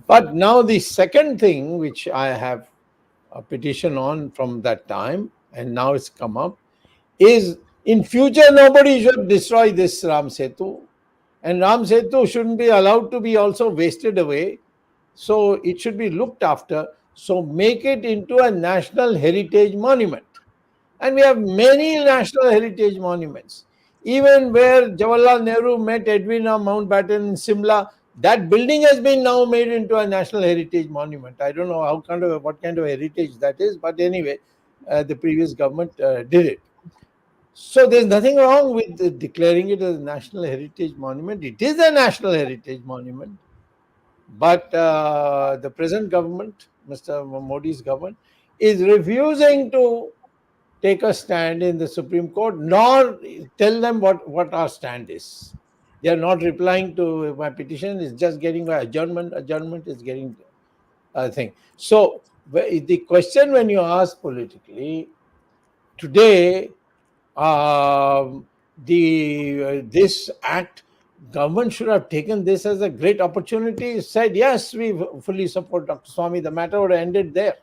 But now the second thing which I have a petition on from that time, and now it's come up, is in future nobody should destroy this Ram Setu, and Ram Setu shouldn't be allowed to be also wasted away. So it should be looked after. So make it into a national heritage monument. And we have many national heritage monuments. Even where Jawaharlal Nehru met Edwina Mountbatten in Simla, that building has been now made into a national heritage monument. I don't know what kind of heritage that is, but anyway, the previous government did it. So there's nothing wrong with declaring it as a national heritage monument. It is a national heritage monument. But the present government, Mr. Modi's government, is refusing to take a stand in the Supreme Court, nor tell them what our stand is. They are not replying to my petition. It's just getting an adjournment. Adjournment is getting a thing. So the question, when you ask politically, today, this act, government should have taken this as a great opportunity, said, yes, we fully support Dr. Swami. The matter would have ended there.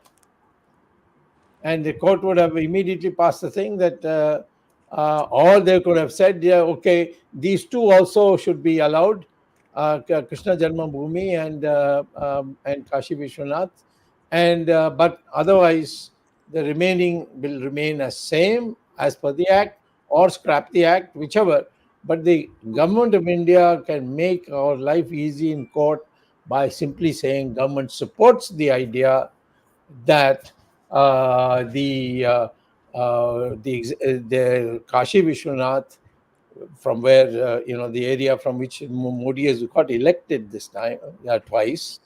And the court would have immediately passed the thing that, or they could have said, yeah, okay, these two also should be allowed, Krishna Janma Bhoomi and Kashi Vishwanath. And, but otherwise, the remaining will remain as same as per the act, or scrap the act, whichever. But the government of India can make our life easy in court by simply saying government supports the idea that the Kashi Vishwanath, from where the area from which Modi has got elected this time twice,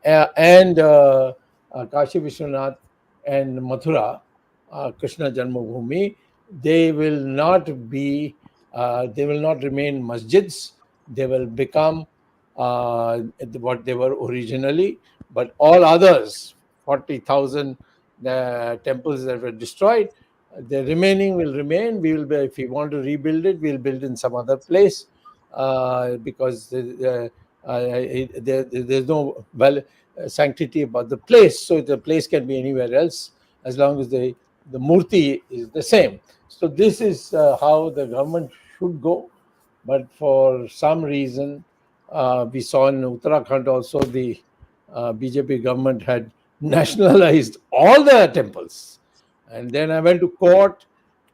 and Kashi Vishwanath and Mathura, Krishna Janmabhoomi, they will not remain masjids. They will become what they were originally, but all others, 40,000 temples that were destroyed, the remaining will remain. If we want to rebuild it, we'll build in some other place, because there's no sanctity about the place. So the place can be anywhere else as long as the murti is the same. So this is how the government should go. But for some reason, we saw in Uttarakhand also, the BJP government had nationalized all the temples. And then I went to court,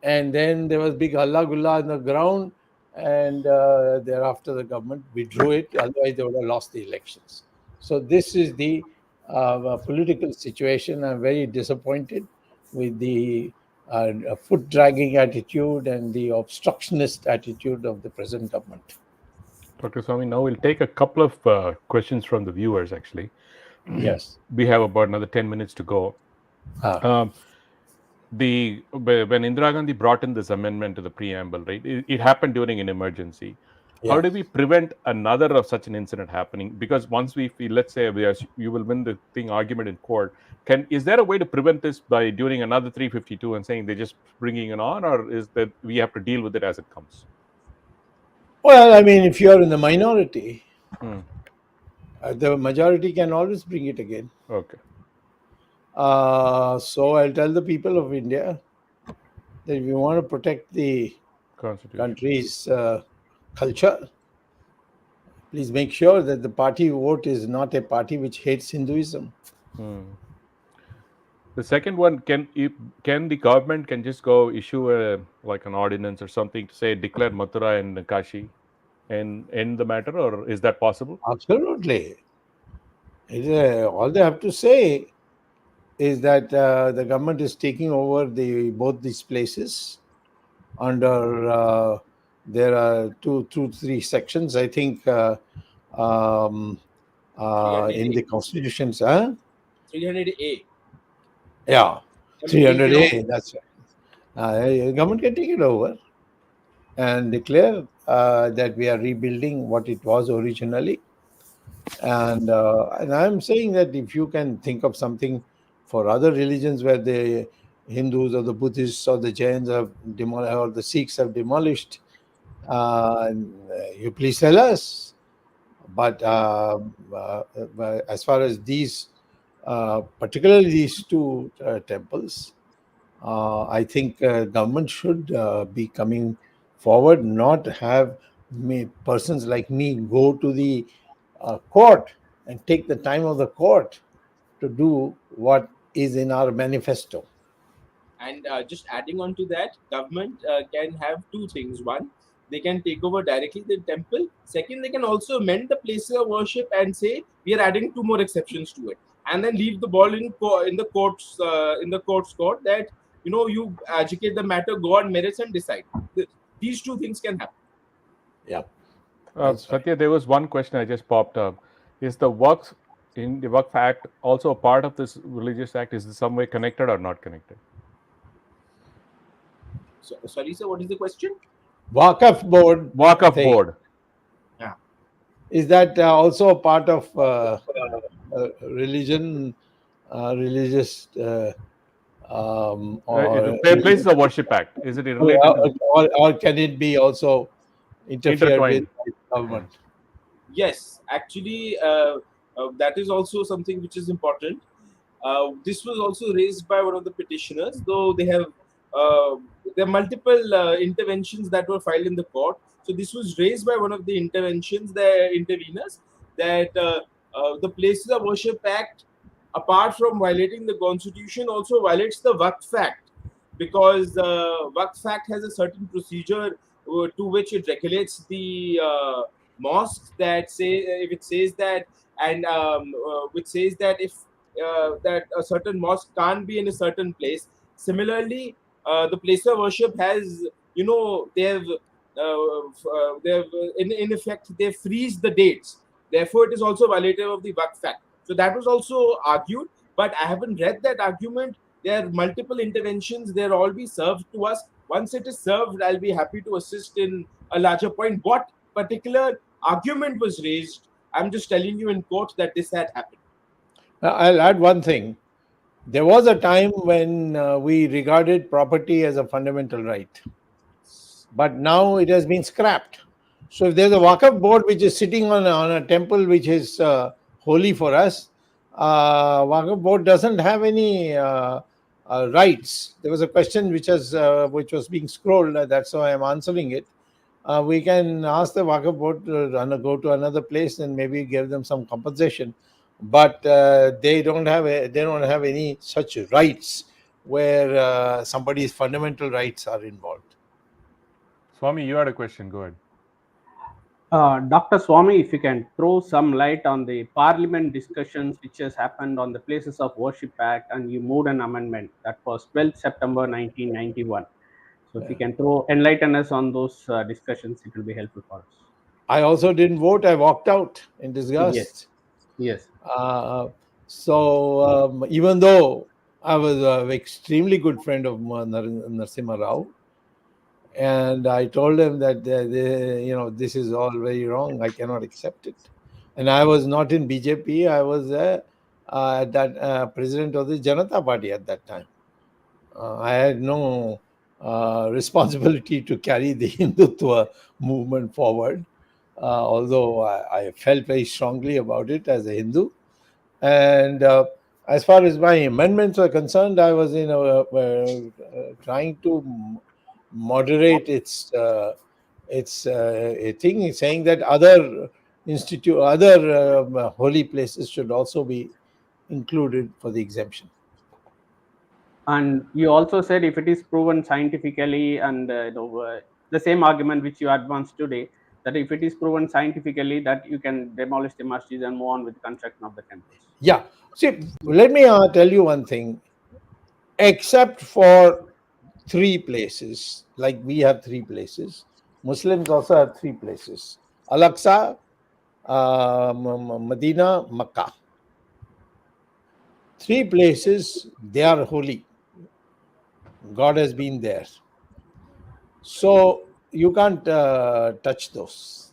and then there was big halla gulla on the ground, and thereafter the government withdrew it. Otherwise, they would have lost the elections. So this is the political situation. I'm very disappointed with the foot dragging attitude and the obstructionist attitude of the present government. Dr. Swami, now we'll take a couple of questions from the viewers, actually. Yes. We have about another 10 minutes to go. When Indira Gandhi brought in this amendment to the preamble, right, it happened during an emergency. How do we prevent another of such an incident happening? Because once let's say you will win the argument in court, is there a way to prevent this by doing another 352 and saying they're just bringing it on, or is that we have to deal with it as it comes? Well, I mean, if you're in the minority, the majority can always bring it again. Okay. So I'll tell the people of India that if you want to protect the country's culture, please make sure that the party you vote is not a party which hates Hinduism. The second one, can the government just go issue an ordinance or something to say declare Mathura and Kashi and end the matter, or is that possible? Absolutely. All they have to say is that the government is taking over both these places under there are two, three sections, I think, in the constitutions. 300A. Yeah, 300A. That's right. The government can take it over and declare that we are rebuilding what it was originally. And I'm saying that if you can think of something for other religions where the Hindus or the Buddhists or the Jains have demolished, or the Sikhs have demolished, you please tell us. But as far as these, particularly these two temples, I think government should be coming forward, not have persons like me go to the court and take the time of the court to do what is in our manifesto. And just adding on to that, government can have two things. One, they can take over directly the temple. Second, they can also amend the places of worship and say we are adding two more exceptions to it, and then leave the ball in the court's court that you educate the matter, go on merits and decide. These two things can happen. Yeah. Satya, there was one question I just popped up. Is the Waqf in the Waqf Act also a part of this religious act? Is it some way connected or not connected? So, sorry, sir, what is the question? Waqf board. Waqf board. Yeah. Is that also a part of religion, religious, or places of worship act? Is it related? Or can it be also interfered with government? Yes, actually, that is also something which is important. This was also raised by one of the petitioners, though there are multiple interventions that were filed in the court. So this was raised by one of the interveners, that the Places of Worship Act, apart from violating the Constitution, also violates the Waqf Act, because the Waqf Act has a certain procedure to which it regulates the mosques, that if it says that and which says that if that a certain mosque can't be in a certain place. Similarly, the place of worship has, in effect they freeze the dates. Therefore, it is also violative of the Waqf Act. So that was also argued, but I haven't read that argument. There are multiple interventions. They'll all be served to us. Once it is served, I'll be happy to assist in a larger point. What particular argument was raised? I'm just telling you in court that this had happened. I'll add one thing. There was a time when we regarded property as a fundamental right, but now it has been scrapped. So if there's a Waqf board which is sitting on a temple which is holy for us, Waqf board doesn't have any rights. There was a question which was being scrolled. That's why I'm answering it. We can ask the Waqf board to go to another place and maybe give them some compensation, but they don't have any such rights where somebody's fundamental rights are involved. Swami, you had a question. Go ahead. Dr. Swami, if you can throw some light on the parliament discussions which has happened on the Places of Worship Act, and you moved an amendment that was 12th September 1991. So if you can enlighten us on those discussions, it will be helpful for us. I also didn't vote. I walked out in disgust. Yes. So even though I was an extremely good friend of Narasimha Rao, and I told him that this is all very wrong. I cannot accept it. And I was not in BJP. I was president of the Janata Party at that time. I had no responsibility to carry the Hindutva movement forward, although I felt very strongly about it as a Hindu. And as far as my amendments are concerned, I was trying to moderate its thing, saying that other holy places should also be included for the exemption. And you also said if it is proven scientifically, and the same argument which you advanced today, that if it is proven scientifically that you can demolish the masjid and move on with the construction of the temples. Yeah. See, let me tell you one thing. Except for 3 places, like we have 3 places, Muslims also have 3 places: Al-Aqsa, Medina, Makkah. 3 places, they are holy. God has been there. So you can't touch those.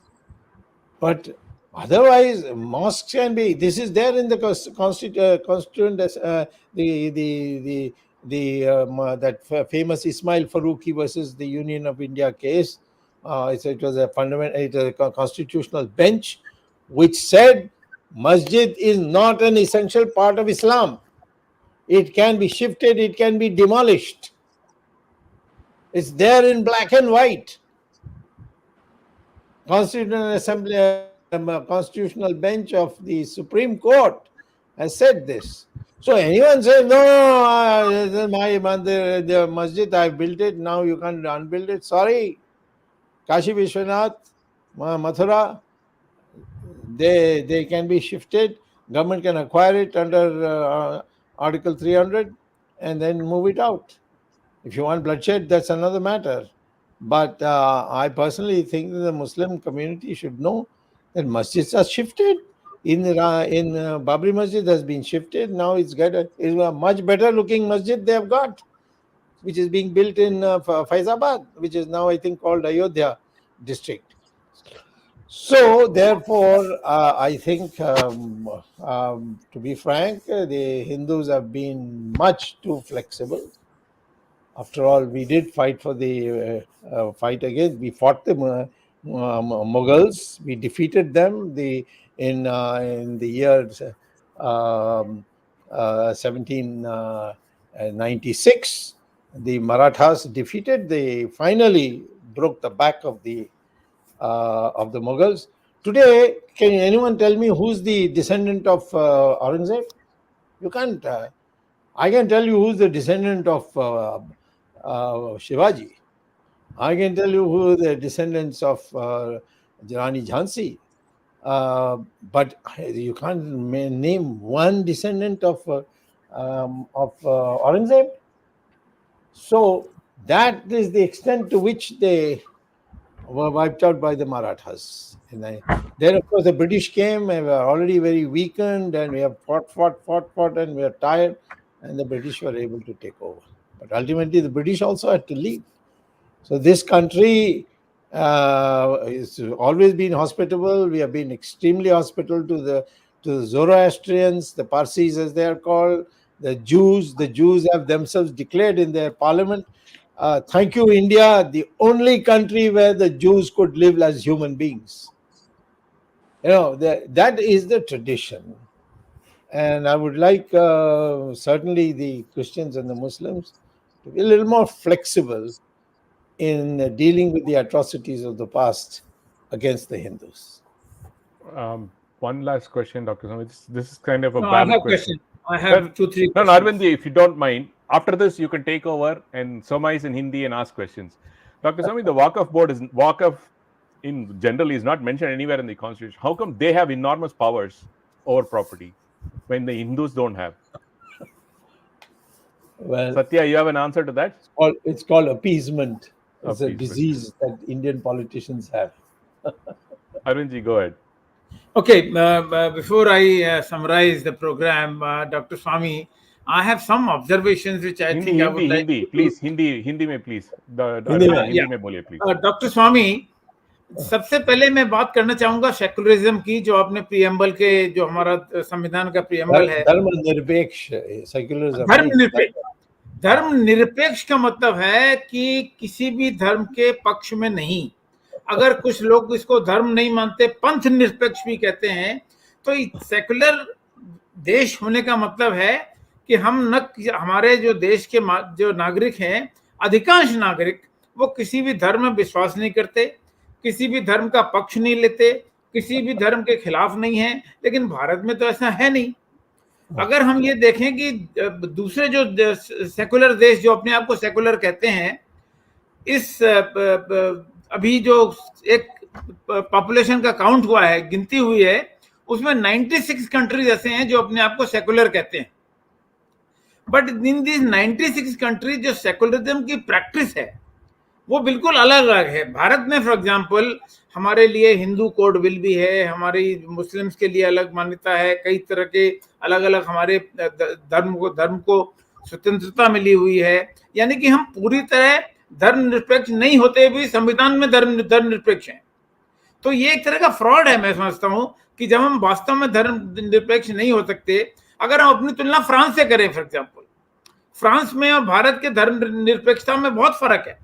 But otherwise, mosques can be. This is there in the constituent. That famous Ismail Faruqi versus the Union of India case. It was a constitutional bench which said masjid is not an essential part of Islam. It can be shifted. It can be demolished. It's there in black and white. Constitutional bench of the Supreme Court has said this. So anyone says, no, the masjid, I built it, now you can't unbuild it. Sorry. Kashi Vishwanath, Mathura, they can be shifted. Government can acquire it under Article 300 and then move it out. If you want bloodshed, that's another matter. But I personally think that the Muslim community should know that masjids are shifted. In Babri Masjid has been shifted. Now it's a much better looking masjid they have got, which is being built in Faizabad, which is now I think called Ayodhya district. So therefore, I think to be frank, the Hindus have been much too flexible. After all, we did fight for the fight against. We fought the Mughals. We defeated them. In the year 1796, the Marathas defeated. They finally broke the back of the Mughals. Today, can anyone tell me who's the descendant of Aurangzeb? You can't. I can tell you who's the descendant of Shivaji. I can tell you who the descendants of Rani Jhansi. but you can't name one descendant of Aurangzeb. So that is the extent to which they were wiped out by the Marathas. And then, of course, the British came and were already very weakened, and we have fought, and we are tired, and the British were able to take over. But ultimately, the British also had to leave. So this country has always been hospitable. We have been extremely hospitable to the Zoroastrians, the Parsis as they are called, the Jews. The Jews have themselves declared in their parliament, thank you, India, the only country where the Jews could live as human beings. You know, that is the tradition. And I would like certainly the Christians and the Muslims to be a little more flexible in dealing with the atrocities of the past against the Hindus. One last question, Dr. Swami. This is kind of a No, valid I have question. I have 2-3 No, questions. Arvindji, if you don't mind, after this you can take over and surmise in Hindi and ask questions. Dr. Swami, the Waqf board is Waqf in general is not mentioned anywhere in the constitution. How come they have enormous powers over property when the Hindus don't have? Well, Satya, you have an answer to that? it's called appeasement. It's a Appeasement. disease that Indian politicians have. Arvindji, go ahead. Okay, before I summarize the program, Dr. Swami, I have some observations which I think I would like Hindi, to- please, Hindi में please. Hindi में बोलिए please. Doctor स्वामी, सबसे पहले मैं बात करना चाहूंगा secularism की, जो आपने प्रीएम्बल के, जो हमारा संविधान का प्रीएम्बल है, धर्मनिरपेक्ष सेक्युलरिज्म। धर्मनिरपेक्ष का मतलब है कि किसी भी धर्म के पक्ष में नहीं। अगर कुछ लोग इसको धर्म नहीं मानते, पंथ निरपेक्ष भी कहते हैं, तो सेकुलर देश होने का मतलब है कि हमारे जो देश के जो नागरिक हैं, अधिकांश नागरिक, वो किसी भी धर्म में विश्वास नहीं करते, किसी भी धर्म का पक्ष नहीं लेते, किसी भी धर्म के खिलाफ नहीं है। लेकिन भारत में तो ऐसा है नहीं। अगर हम ये देखें कि दूसरे जो सेकुलर देश जो अपने आप को सेकुलर कहते हैं, इस अभी जो एक पॉपुलेशन का काउंट हुआ है, गिनती हुई है, उसमें 96 कंट्रीज ऐसे हैं जो अपने आप को सेकुलर कहते हैं। बट इन दिस 96 कंट्रीज जो सेकुलरिज्म की प्रैक्टिस है वो बिल्कुल अलग अलग है। भारत में फॉर एग्जांपल हमारे लिए हिंदू कोड बिल भी है, हमारी मुस्लिम्स के लिए अलग मान्यता है, कई तरह के अलग अलग हमारे धर्म को स्वतंत्रता मिली हुई है। यानी कि हम पूरी तरह धर्मनिरपेक्ष नहीं होते भी संविधान में धर्मनिरपेक्ष हैं। तो ये एक तरह का फ्रॉड है, मैं समझता हूं कि जब हम वास्तव में धर्मनिरपेक्ष नहीं हो सकते, अगर हम अपनी तुलना फ्रांस से करें फॉर एग्जांपल, फ्रांस में और भारत के धर्मनिरपेक्षता में बहुत फर्क है।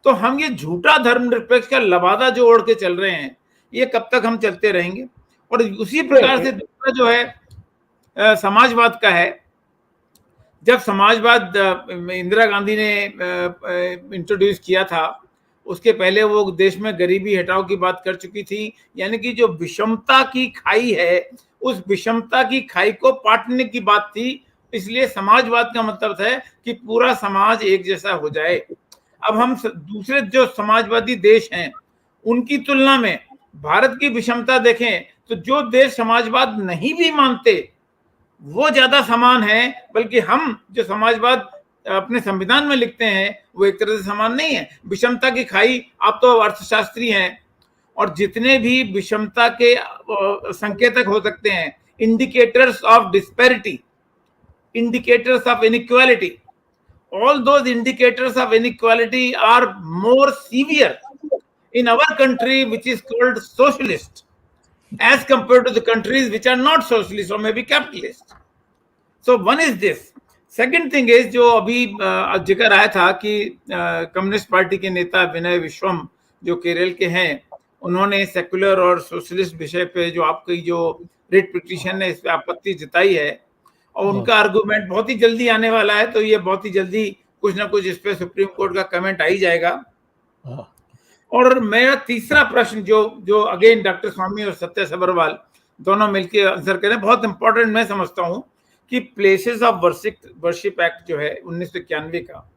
तो हम ये झूठा धर्मनिरपेक्ष का लबादा जो ओढ़ के चल रहे हैं, ये कब तक हम चलते रहेंगे? और उसी प्रकार से दूसरा जो है समाजवाद का है। जब समाजवाद इंदिरा गांधी ने इंट्रोड्यूस किया था, उसके पहले वो देश में गरीबी हटाओ की बात कर चुकी थी। यानी कि जो विषमता की खाई है, उस विषमता की खाई को पाटने की बात थी। इसलिए समाजवाद का मतलब है कि पूरा समाज एक जैसा हो जाए। अब हम दूसरे जो समाजवादी देश हैं उनकी तुलना में भारत की विषमता देखें तो जो देश समाजवाद नहीं भी मानते वो ज्यादा समान है, बल्कि हम जो समाजवाद अपने संविधान में लिखते हैं वो एक तरह से समान नहीं है। विषमता की खाई, आप तो अर्थशास्त्री हैं, और जितने भी विषमता के संकेतक हो सकते हैं, indicators of disparity, indicators of inequality, all those indicators of inequality are more severe in our country, which is called socialist, as compared to the countries which are not socialist or maybe capitalist. So one is this. Second thing is, जो अभी जिक्र आया था कि communist party के नेता विनय विश्वम जो केरल के हैं, उन्होंने सेकुलर और सोशलिस्ट विषय पे जो आपकी जो रिट पिटीशन है इस पे आपत्ति जताई है, और उनका आर्गुमेंट बहुत ही जल्दी आने वाला है। तो ये बहुत ही जल्दी कुछ ना कुछ इस पे सुप्रीम कोर्ट का कमेंट आ ही जाएगा। और मेरा तीसरा प्रश्न जो अगेन डॉक्टर स्वामी और सत्य सबरवाल दोनों मिलकर आंसर करें, बहुत इंपॉर्टेंट मैं समझता हूं कि प्लेसेस ऑफ वर्शिप एक्ट जो है 1991 का,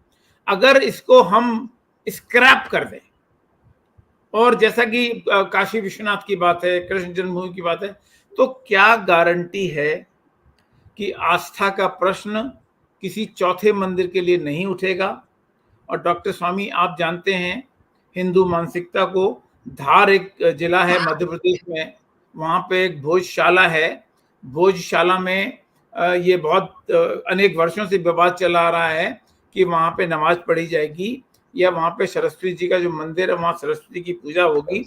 अगर इसको हम स्क्रैप कर दें, और जैसा कि काशी विश्वनाथ की बात है, कृष्ण जन्मभूमि की बात है, तो क्या गारंटी है कि आस्था का प्रश्न किसी चौथे मंदिर के लिए नहीं उठेगा? और डॉक्टर स्वामी, आप जानते हैं हिंदू मानसिकता को, धार एक जिला है मध्य प्रदेश में, वहाँ पे एक भोजशाला है। भोजशाला में ये बहुत अनेक वर्षों से विवाद चला आ रहा है कि वहाँ पे नमाज पढ़ी जाएगी या वहाँ पे सरस्वती जी का जो मंदिर है वहाँ सरस्वती की पूजा होगी।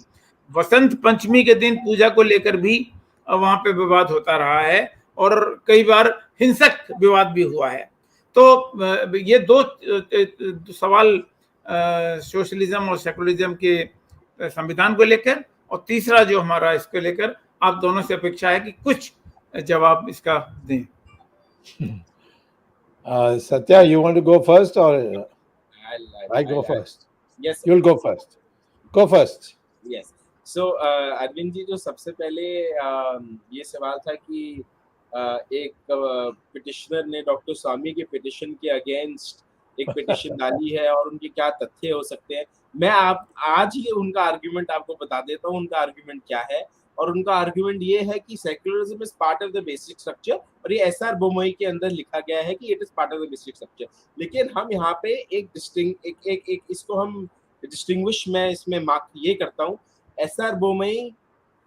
वसंत पंचमी के दिन पूजा को लेकर भी वहाँ पे विवाद होता रहा है और कई बार हिंसक विवाद भी हुआ है। तो ये दो सवाल सोशलिज्म और सेकुलरिज्म के संविधान को लेकर, और तीसरा जो हमारा इसको लेकर, आप दोनों से अपेक्षा है कि कुछ जवाब इसका दें। Satya, you want to go first or I go first? Yes, You'll go first. Go first. Yes. So Arvind ji, जो सबसे पहले ये सवाल था कि एक पिटिशनर ने डॉक्टर स्वामी के पिटिशन के अगेंस्ट एक पिटिशन डाली है और उनके क्या तथ्य हो सकते हैं। मैं आज ही उनका आर्ग्यूमेंट आपको बता देता हूँ। उनका आर्ग्यूमेंट क्या है, और उनका आर्ग्यूमेंट ये है कि secularism is part of the basic structure, और ये एसआर बोमोई के अंदर लिखा गया है कि it is part of the basic structure. लेकिन हम यहाँ पे एक इसको हम डिस्टिंग्विश, मैं इसमें मार्क ये करता हूँ, एसआर बोमोई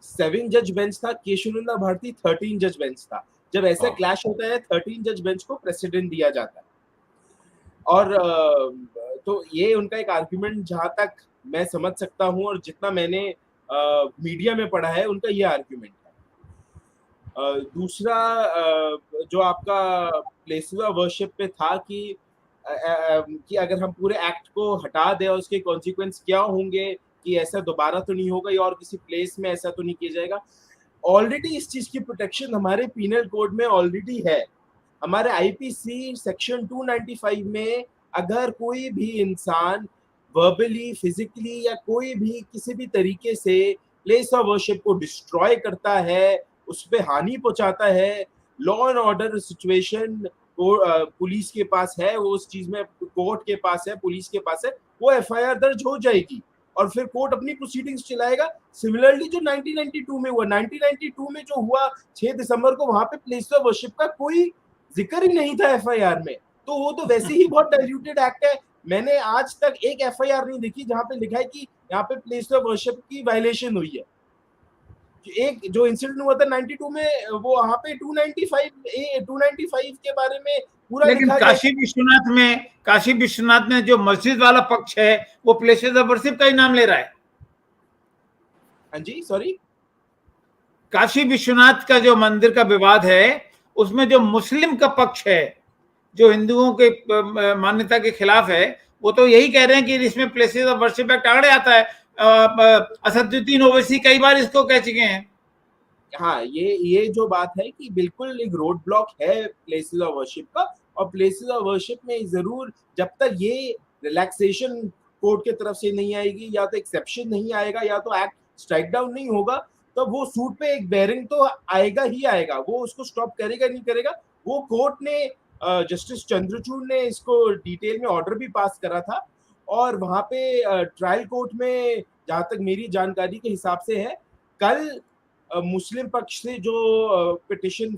7 जज बेंच था, केशवानंद भारती 13 जज बेंच था। जब ऐसा क्लैश होता है 13 जज बेंच को प्रेसिडेंट दिया जाता है। और तो ये उनका एक आर्ग्यूमेंट जहां तक मैं समझ सकता हूं और जितना मैंने मीडिया में पढ़ा है, उनका ये आर्ग्यूमेंट है। दूसरा जो आपका प्लेसेस ऑफ वर्शिप पे था कि अगर हम पूरे एक्ट को हटा दें और उसके कॉन्सिक्वेंस क्या होंगे, कि ऐसा दोबारा तो नहीं होगा या और किसी प्लेस में ऐसा तो नहीं किया जाएगा। ऑलरेडी इस चीज की प्रोटेक्शन हमारे पीनल कोड में ऑलरेडी है। हमारे आईपीसी सेक्शन 295 में अगर कोई भी इंसान वर्बली, फिजिकली या कोई भी किसी भी तरीके से प्लेस ऑफ वर्शिप को डिस्ट्रॉय करता है, उस पर हानि पहुंचाता है, law and order situation police के पास है, वो उस चीज में कोर्ट के पास है, पुलिस के पास है, वो एफआईआर दर्ज हो जाएगी और फिर कोर्ट अपनी प्रोसीडिंग्स चलाएगा। सिमिलरली जो 1992 में हुआ, 1992 में जो हुआ 6 दिसंबर को, वहां पे प्लेस ऑफ वर्शिप का कोई जिक्र ही नहीं था एफआईआर में। तो वो तो वैसे ही बहुत डाइल्यूटेड एक्ट है। मैंने आज तक एक एफआईआर नहीं देखी जहां पे लिखा है कि यहाँ पे प्लेस ऑफ वर्शिप की वायलेशन हुई है। एक जो इंसिडेंट हुआ था 92 में, वो वहां पे 295 के बारे में पूरा, लेकिन काशी विश्वनाथ में जो मस्जिद वाला पक्ष है वो प्लेसेस ऑफ वर्शिप का ही नाम ले रहा है। हाँ जी, सॉरी, काशी विश्वनाथ का जो मंदिर का विवाद है उसमें जो मुस्लिम का पक्ष है, जो हिंदुओं के मान्यता के खिलाफ है, वो तो यही कह रहे हैं कि इसमें प्लेसेस ऑफ वर्शिप एक्ट आड़े आता है। असदुद्दीन ओवैसी कई बार इसको कह चुके हैं। हाँ, ये जो बात है कि बिल्कुल एक रोड ब्लॉक है प्लेसेस ऑफ वर्शिप का, और प्लेसेस ऑफ वर्शिप में जरूर जब तक ये रिलैक्सेशन कोर्ट के तरफ से नहीं आएगी, या तो एक्सेप्शन नहीं आएगा, या तो एक्ट स्ट्राइक डाउन नहीं होगा, तो वो सूट पे एक बेरिंग तो आएगा ही आएगा। वो उसको स्टॉप करेगा नहीं करेगा। वो कोर्ट ने, जस्टिस चंद्रचूड़ ने इसको डिटेल में ऑर्डर भी पास करा था, और वहां पे ट्रायल कोर्ट में, जहां तक मेरी जानकारी के हिसाब से है, कल मुस्लिम पक्ष से जो पिटिशन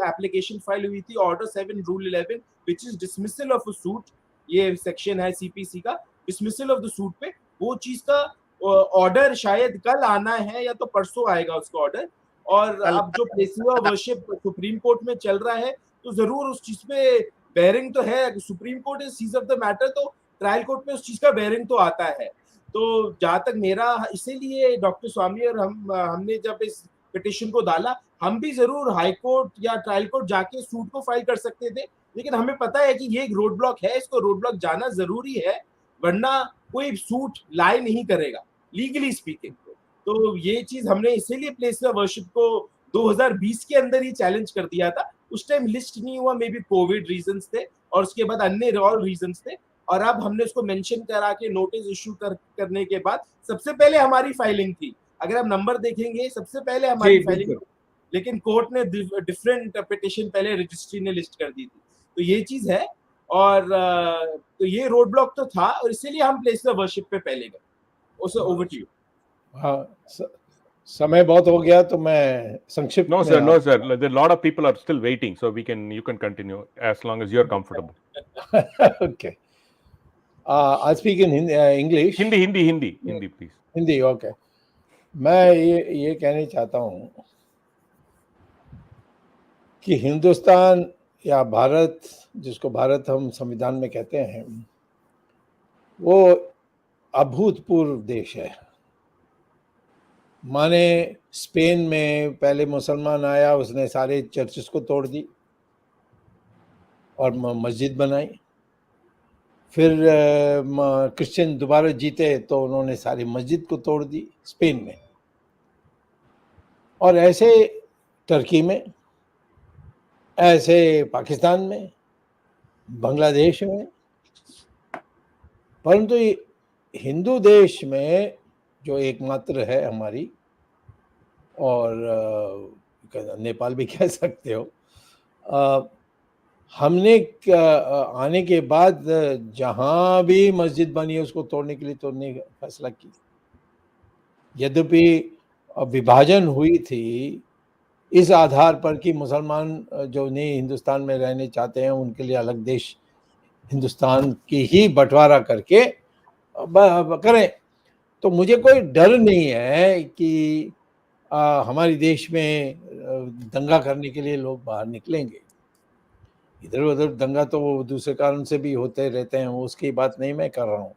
एप्लीकेशन फाइल हुई थी, order 7 rule 11 which is dismissal of a suit, ये सेक्शन है सीपीसी का, डिसमिसल ऑफ द सूट पे, वो चीज का ऑर्डर शायद कल आना है या तो परसों आएगा उसका ऑर्डर। और अब जो places of worship supreme court में चल रहा है, तो जरूर उस चीज पे बेरिंग तो है। Supreme Court is seize of the matter, तो ट्रायल कोर्ट में उस चीज का बेरिंग तो आता है। तो जहां तक मेरा, इसीलिए डॉक्टर स्वामी और हमने जब इस पिटिशन को डाला, हम भी जरूर हाई कोर्ट या ट्रायल कोर्ट जाके सूट को फाइल कर सकते थे, लेकिन हमें पता है कि ये एक रोड ब्लॉक है, इसको रोड ब्लॉक जाना जरूरी है, वरना कोई सूट लाई नहीं करेगा लीगली स्पीकिंग। तो ये चीज हमने इसीलिए प्लेस ऑफ वर्शिप को 2020 के अंदर ही चैलेंज कर दिया था। उस टाइम लिस्ट नहीं हुआ, मे बी कोविड रीजंस थे, और उसके बाद अन्य और रीजंस थे, और अब हमने उसको मेंशन करा के नोटिस इशू करने के बाद सबसे पहले हमारी फाइलिंग थी। अगर आप नंबर देखेंगे, सबसे पहले हमारी फाइलिंग, लेकिन कोर्ट ने डिफरेंट पिटिशन पहले रजिस्ट्री ने लिस्ट कर दी थी। तो ये चीज है, और तो ये रोड ब्लॉक तो था, और इसीलिए हम प्लेस ऑफ वर्शिप पे पहले गए। Over to you. हाँ, समय बहुत हो गया तो मैं संक्षिप्त No, में sir. No, sir. There are a lot of people are still waiting, so you can continue as long as you're comfortable. Okay. I speak in English. Hindi, please. Hindi, okay. मैं ये कहना चाहता हूँ कि हिंदुस्तान या भारत, जिसको भारत हम संविधान में कहते हैं, वो अभूतपूर्व देश है। माने स्पेन में पहले मुसलमान आया, उसने सारे चर्चेस को तोड़ दी और मस्जिद बनाई। फिर क्रिश्चियन दोबारा जीते तो उन्होंने सारी मस्जिद को तोड़ दी स्पेन में। और ऐसे टर्की में, ऐसे पाकिस्तान में, बांग्लादेश में। परंतु हिंदू देश में जो एकमात्र है हमारी, और नेपाल भी कह सकते हो, हमने आने के बाद जहां भी मस्जिद बनी है उसको तोड़ने के लिए का फैसला किया। यद्यपि विभाजन हुई थी इस आधार पर कि मुसलमान जो नहीं हिंदुस्तान में रहने चाहते हैं उनके लिए अलग देश हिंदुस्तान की ही बंटवारा करके करें। तो मुझे कोई डर नहीं है कि हमारे देश में दंगा करने के लिए लोग बाहर निकलेंगे। इधर उधर दंगा तो वो दूसरे कारण से भी होते रहते हैं, उसकी बात नहीं मैं कर रहा हूँ।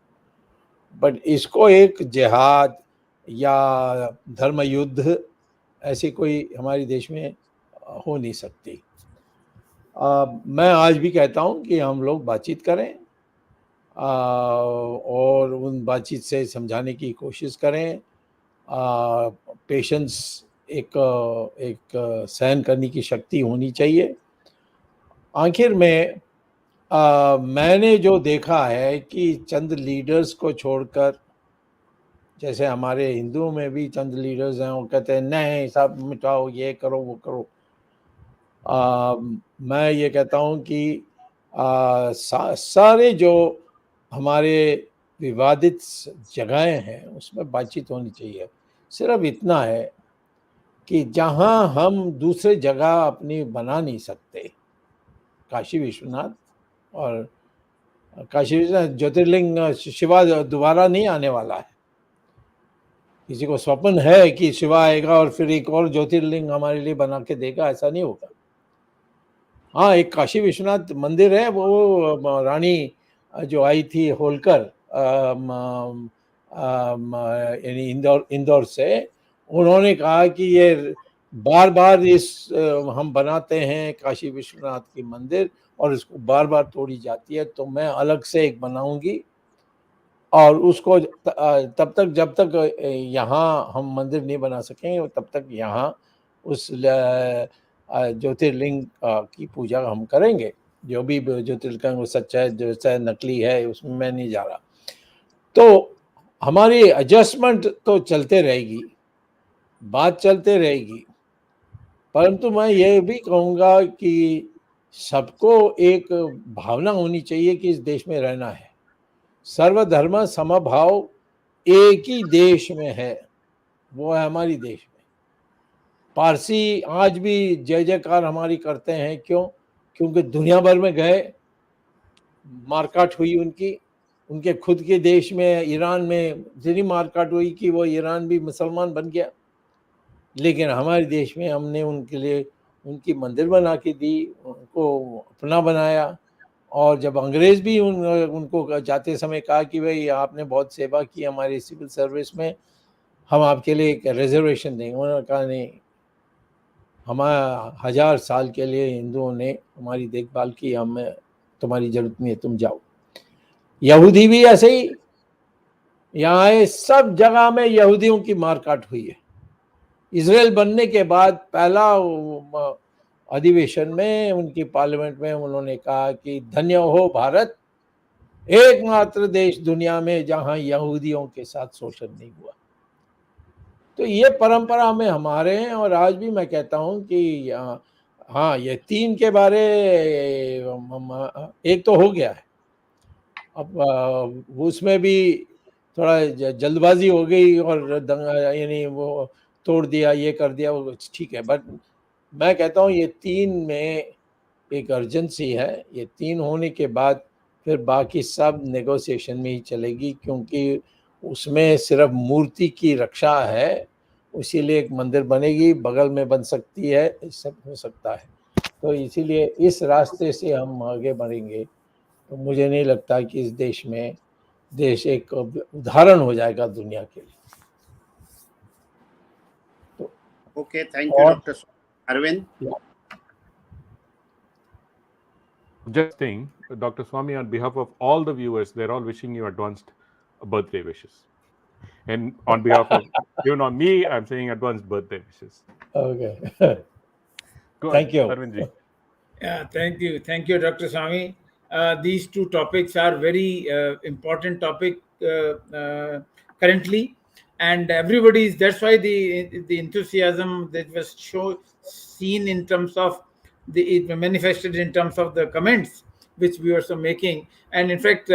बट इसको एक जिहाद या धर्म युद्ध ऐसी कोई हमारे देश में हो नहीं सकती। मैं आज भी कहता हूँ कि हम लोग बातचीत करें और उन बातचीत से समझाने की कोशिश करें। पेशेंस एक सहन करने की शक्ति होनी चाहिए। आखिर में मैंने जो देखा है कि चंद लीडर्स को छोड़कर, जैसे हमारे हिंदुओं में भी चंद लीडर्स हैं, वो कहते हैं नहीं सब मिटाओ, ये करो वो करो। मैं ये कहता हूँ कि सारे जो हमारे विवादित जगहें हैं उसमें बातचीत होनी चाहिए। सिर्फ इतना है कि जहाँ हम दूसरे जगह अपनी बना नहीं सकते, काशी विश्वनाथ और काशी विश्वनाथ ज्योतिर्लिंग शिवा दोबारा नहीं आने वाला है। किसी को स्वप्न है कि शिवा आएगा और फिर एक और ज्योतिर्लिंग हमारे लिए बना के देगा, ऐसा नहीं होगा। हाँ, एक काशी विश्वनाथ मंदिर है, वो रानी जो आई थी होलकर यानी इंदौर से, उन्होंने कहा कि ये बार बार इस हम बनाते हैं काशी विश्वनाथ की मंदिर और इसको बार बार तोड़ी जाती है, तो मैं अलग से एक बनाऊंगी और उसको तब तक जब तक यहाँ हम मंदिर नहीं बना सकेंगे तब तक यहाँ उस ज्योतिर्लिंग की पूजा हम करेंगे। जो भी ज्योतिर्लिंग वो सच्चा है जो चाहे नकली है उसमें मैं नहीं जा रहा। तो हमारी एडजस्टमेंट तो चलते रहेगी, बात चलते रहेगी, परंतु मैं ये भी कहूँगा कि सबको एक भावना होनी चाहिए कि इस देश में रहना है। सर्वधर्म समभाव एक ही देश में है, वो है हमारी देश में। पारसी आज भी जय जयकार हमारी करते हैं, क्यों? क्योंकि दुनिया भर में गए, मारकाट हुई उनके खुद के देश में ईरान में इतनी मारकाट हुई कि वो ईरान भी मुसलमान बन गया। लेकिन हमारे देश में हमने उनके लिए उनकी मंदिर बना के दी, उनको अपना बनाया। और जब अंग्रेज भी उनको जाते समय कहा कि भाई आपने बहुत सेवा की हमारी सिविल सर्विस में, हम आपके लिए एक रिजर्वेशन देंगे, उन्होंने कहा नहीं, हमारा 1000 साल के लिए हिंदुओं ने हमारी देखभाल की, हमें तुम्हारी जरूरत नहीं है, तुम जाओ। यहूदी भी ऐसे ही, यहाँ सब जगह में यहूदियों की मारकाट हुई है। इजराइल बनने के बाद पहला अधिवेशन में उनकी पार्लियामेंट में उन्होंने कहा कि धन्य हो भारत, एकमात्र देश दुनिया में जहां यहूदियों के साथ शोषण नहीं हुआ। तो ये परंपरा में हमारे हैं। और आज भी मैं कहता हूं कि हाँ, ये 3 के बारे एक तो हो गया है, अब उसमें भी थोड़ा जल्दबाजी हो गई और यानी वो तोड़ दिया, ये कर दिया, वो ठीक है, बट मैं कहता हूँ ये 3 में एक अर्जेंसी है। ये 3 होने के बाद फिर बाकी सब नेगोशिएशन में ही चलेगी, क्योंकि उसमें सिर्फ मूर्ति की रक्षा है। इसीलिए एक मंदिर बनेगी, बगल में बन सकती है, सब हो सकता है। तो इसीलिए इस रास्ते से हम आगे बढ़ेंगे तो मुझे नहीं लगता कि इस देश एक उदाहरण हो जाएगा दुनिया के लिए। Okay, thank you, और Dr. Arvind. Just thing, Dr. Swami, on behalf of all the viewers, they're all wishing you advanced birthday wishes. And on behalf of even on me, I'm saying advanced birthday wishes. Okay. Go Thank ahead, you. Arvindji. Yeah, thank you, Dr. Swami. These two topics are very important topic currently, and everybody's. That's why the enthusiasm that was seen in terms of it manifested in terms of the comments which we were making. And in fact,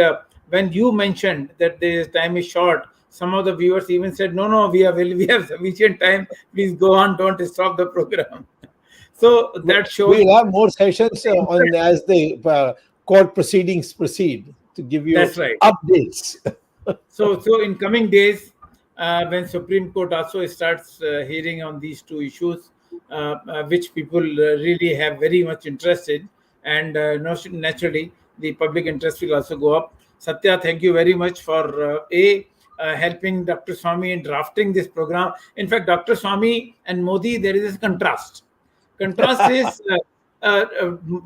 when you mentioned that the time is short, some of the viewers even said, "No, we have sufficient time. Please go on. Don't stop the program." So that shows we'll have more sessions on as the court proceedings proceed to give you That's right. updates. So in coming days, when Supreme Court also starts hearing on these two issues, which people really have very much interest in, and naturally the public interest will also go up. Satya, thank you very much for helping Dr. Swami in drafting this program. In fact, Dr. Swami and Modi, there is a contrast. Contrast is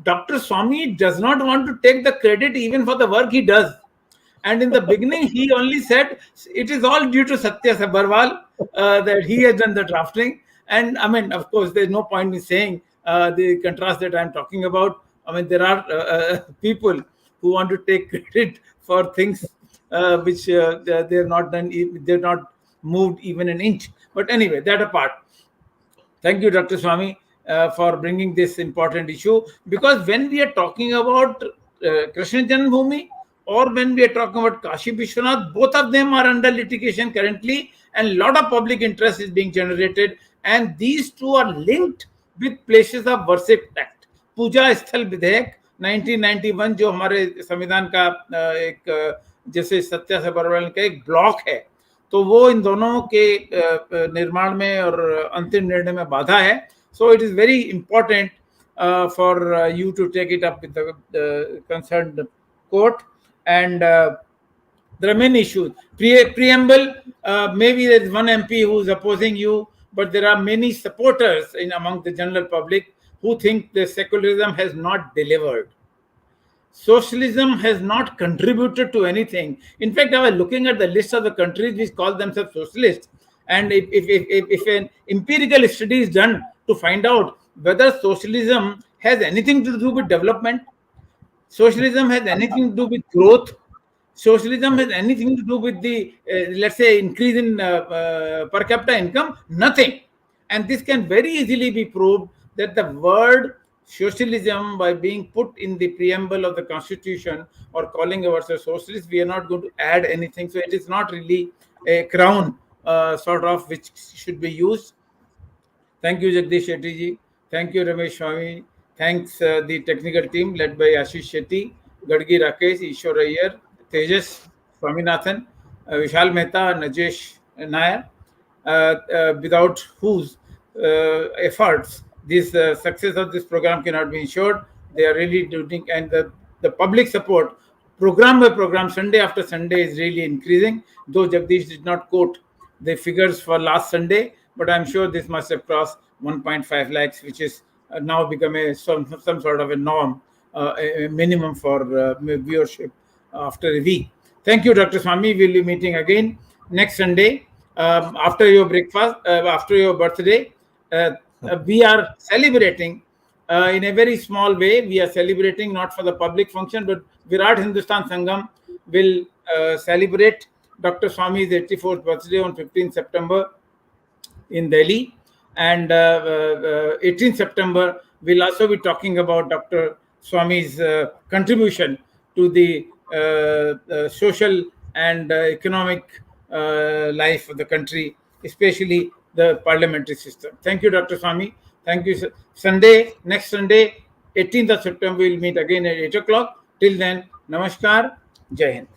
Dr. Swami does not want to take the credit even for the work he does. And in the beginning, he only said it is all due to Satya Sabharwal that he has done the drafting. And I mean, of course, there's no point in saying the contrast that I'm talking about. I mean, there are people who want to take credit for things which they have not done, they've not moved even an inch. But anyway, that apart. Thank you, Dr. Swami, for bringing this important issue. Because when we are talking about Krishna Janmabhoomi, or when we are talking about Kashi Vishwanath, both of them are under litigation currently, and a lot of public interest is being generated. And these two are linked with Places of Worship Act. पूजा स्थल विधेयक 1991 जो हमारे संविधान का एक जैसे सत्या सबरवाल का एक ब्लॉक है, तो वो इन दोनों के निर्माण में और अंतिम निर्णय में बाधा है. So it is very important for you to take it up with the concerned court. And there are many issues. Preamble, maybe there is one MP who is opposing you, but there are many supporters among the general public who think the secularism has not delivered. Socialism has not contributed to anything. In fact, I was looking at the list of the countries which call themselves socialist, and if an empirical study is done to find out whether socialism has anything to do with development, socialism has anything to do with growth, socialism has anything to do with the, let's say, increase in per capita income, nothing. And this can very easily be proved that the word socialism, by being put in the preamble of the constitution or calling ourselves socialist, we are not going to add anything. So it is not really a crown sort of which should be used. Thank you, Jagdish Shetty ji. Thank you, Ramesh Swami. Thanks the technical team led by Ashish Shetty, Gadgi Rakesh, Ishwar Iyer, Tejas Swaminathan, Vishal Mehta, Najesh Nair, without whose efforts this success of this program cannot be ensured. They are really doing, and the public support, program by program, Sunday after Sunday, is really increasing. Though Jagdish did not quote the figures for last Sunday, but I'm sure this must have crossed 1.5 lakhs, which is now become some sort of a norm, a minimum for viewership after a week. Thank you, Dr. Swami. We'll be meeting again next Sunday after your breakfast, after your birthday. We are celebrating in a very small way. We are celebrating not for the public function, but Virat Hindustan Sangam will celebrate Dr. Swami's 84th birthday on 15th September in Delhi. And 18th September, we'll also be talking about Dr. Swami's contribution to the social and economic life of the country, especially the parliamentary system. Thank you, Dr. Swami. Thank you. Next Sunday, 18th of September, we will meet again at 8 o'clock. Till then, namaskar. Jai Hind.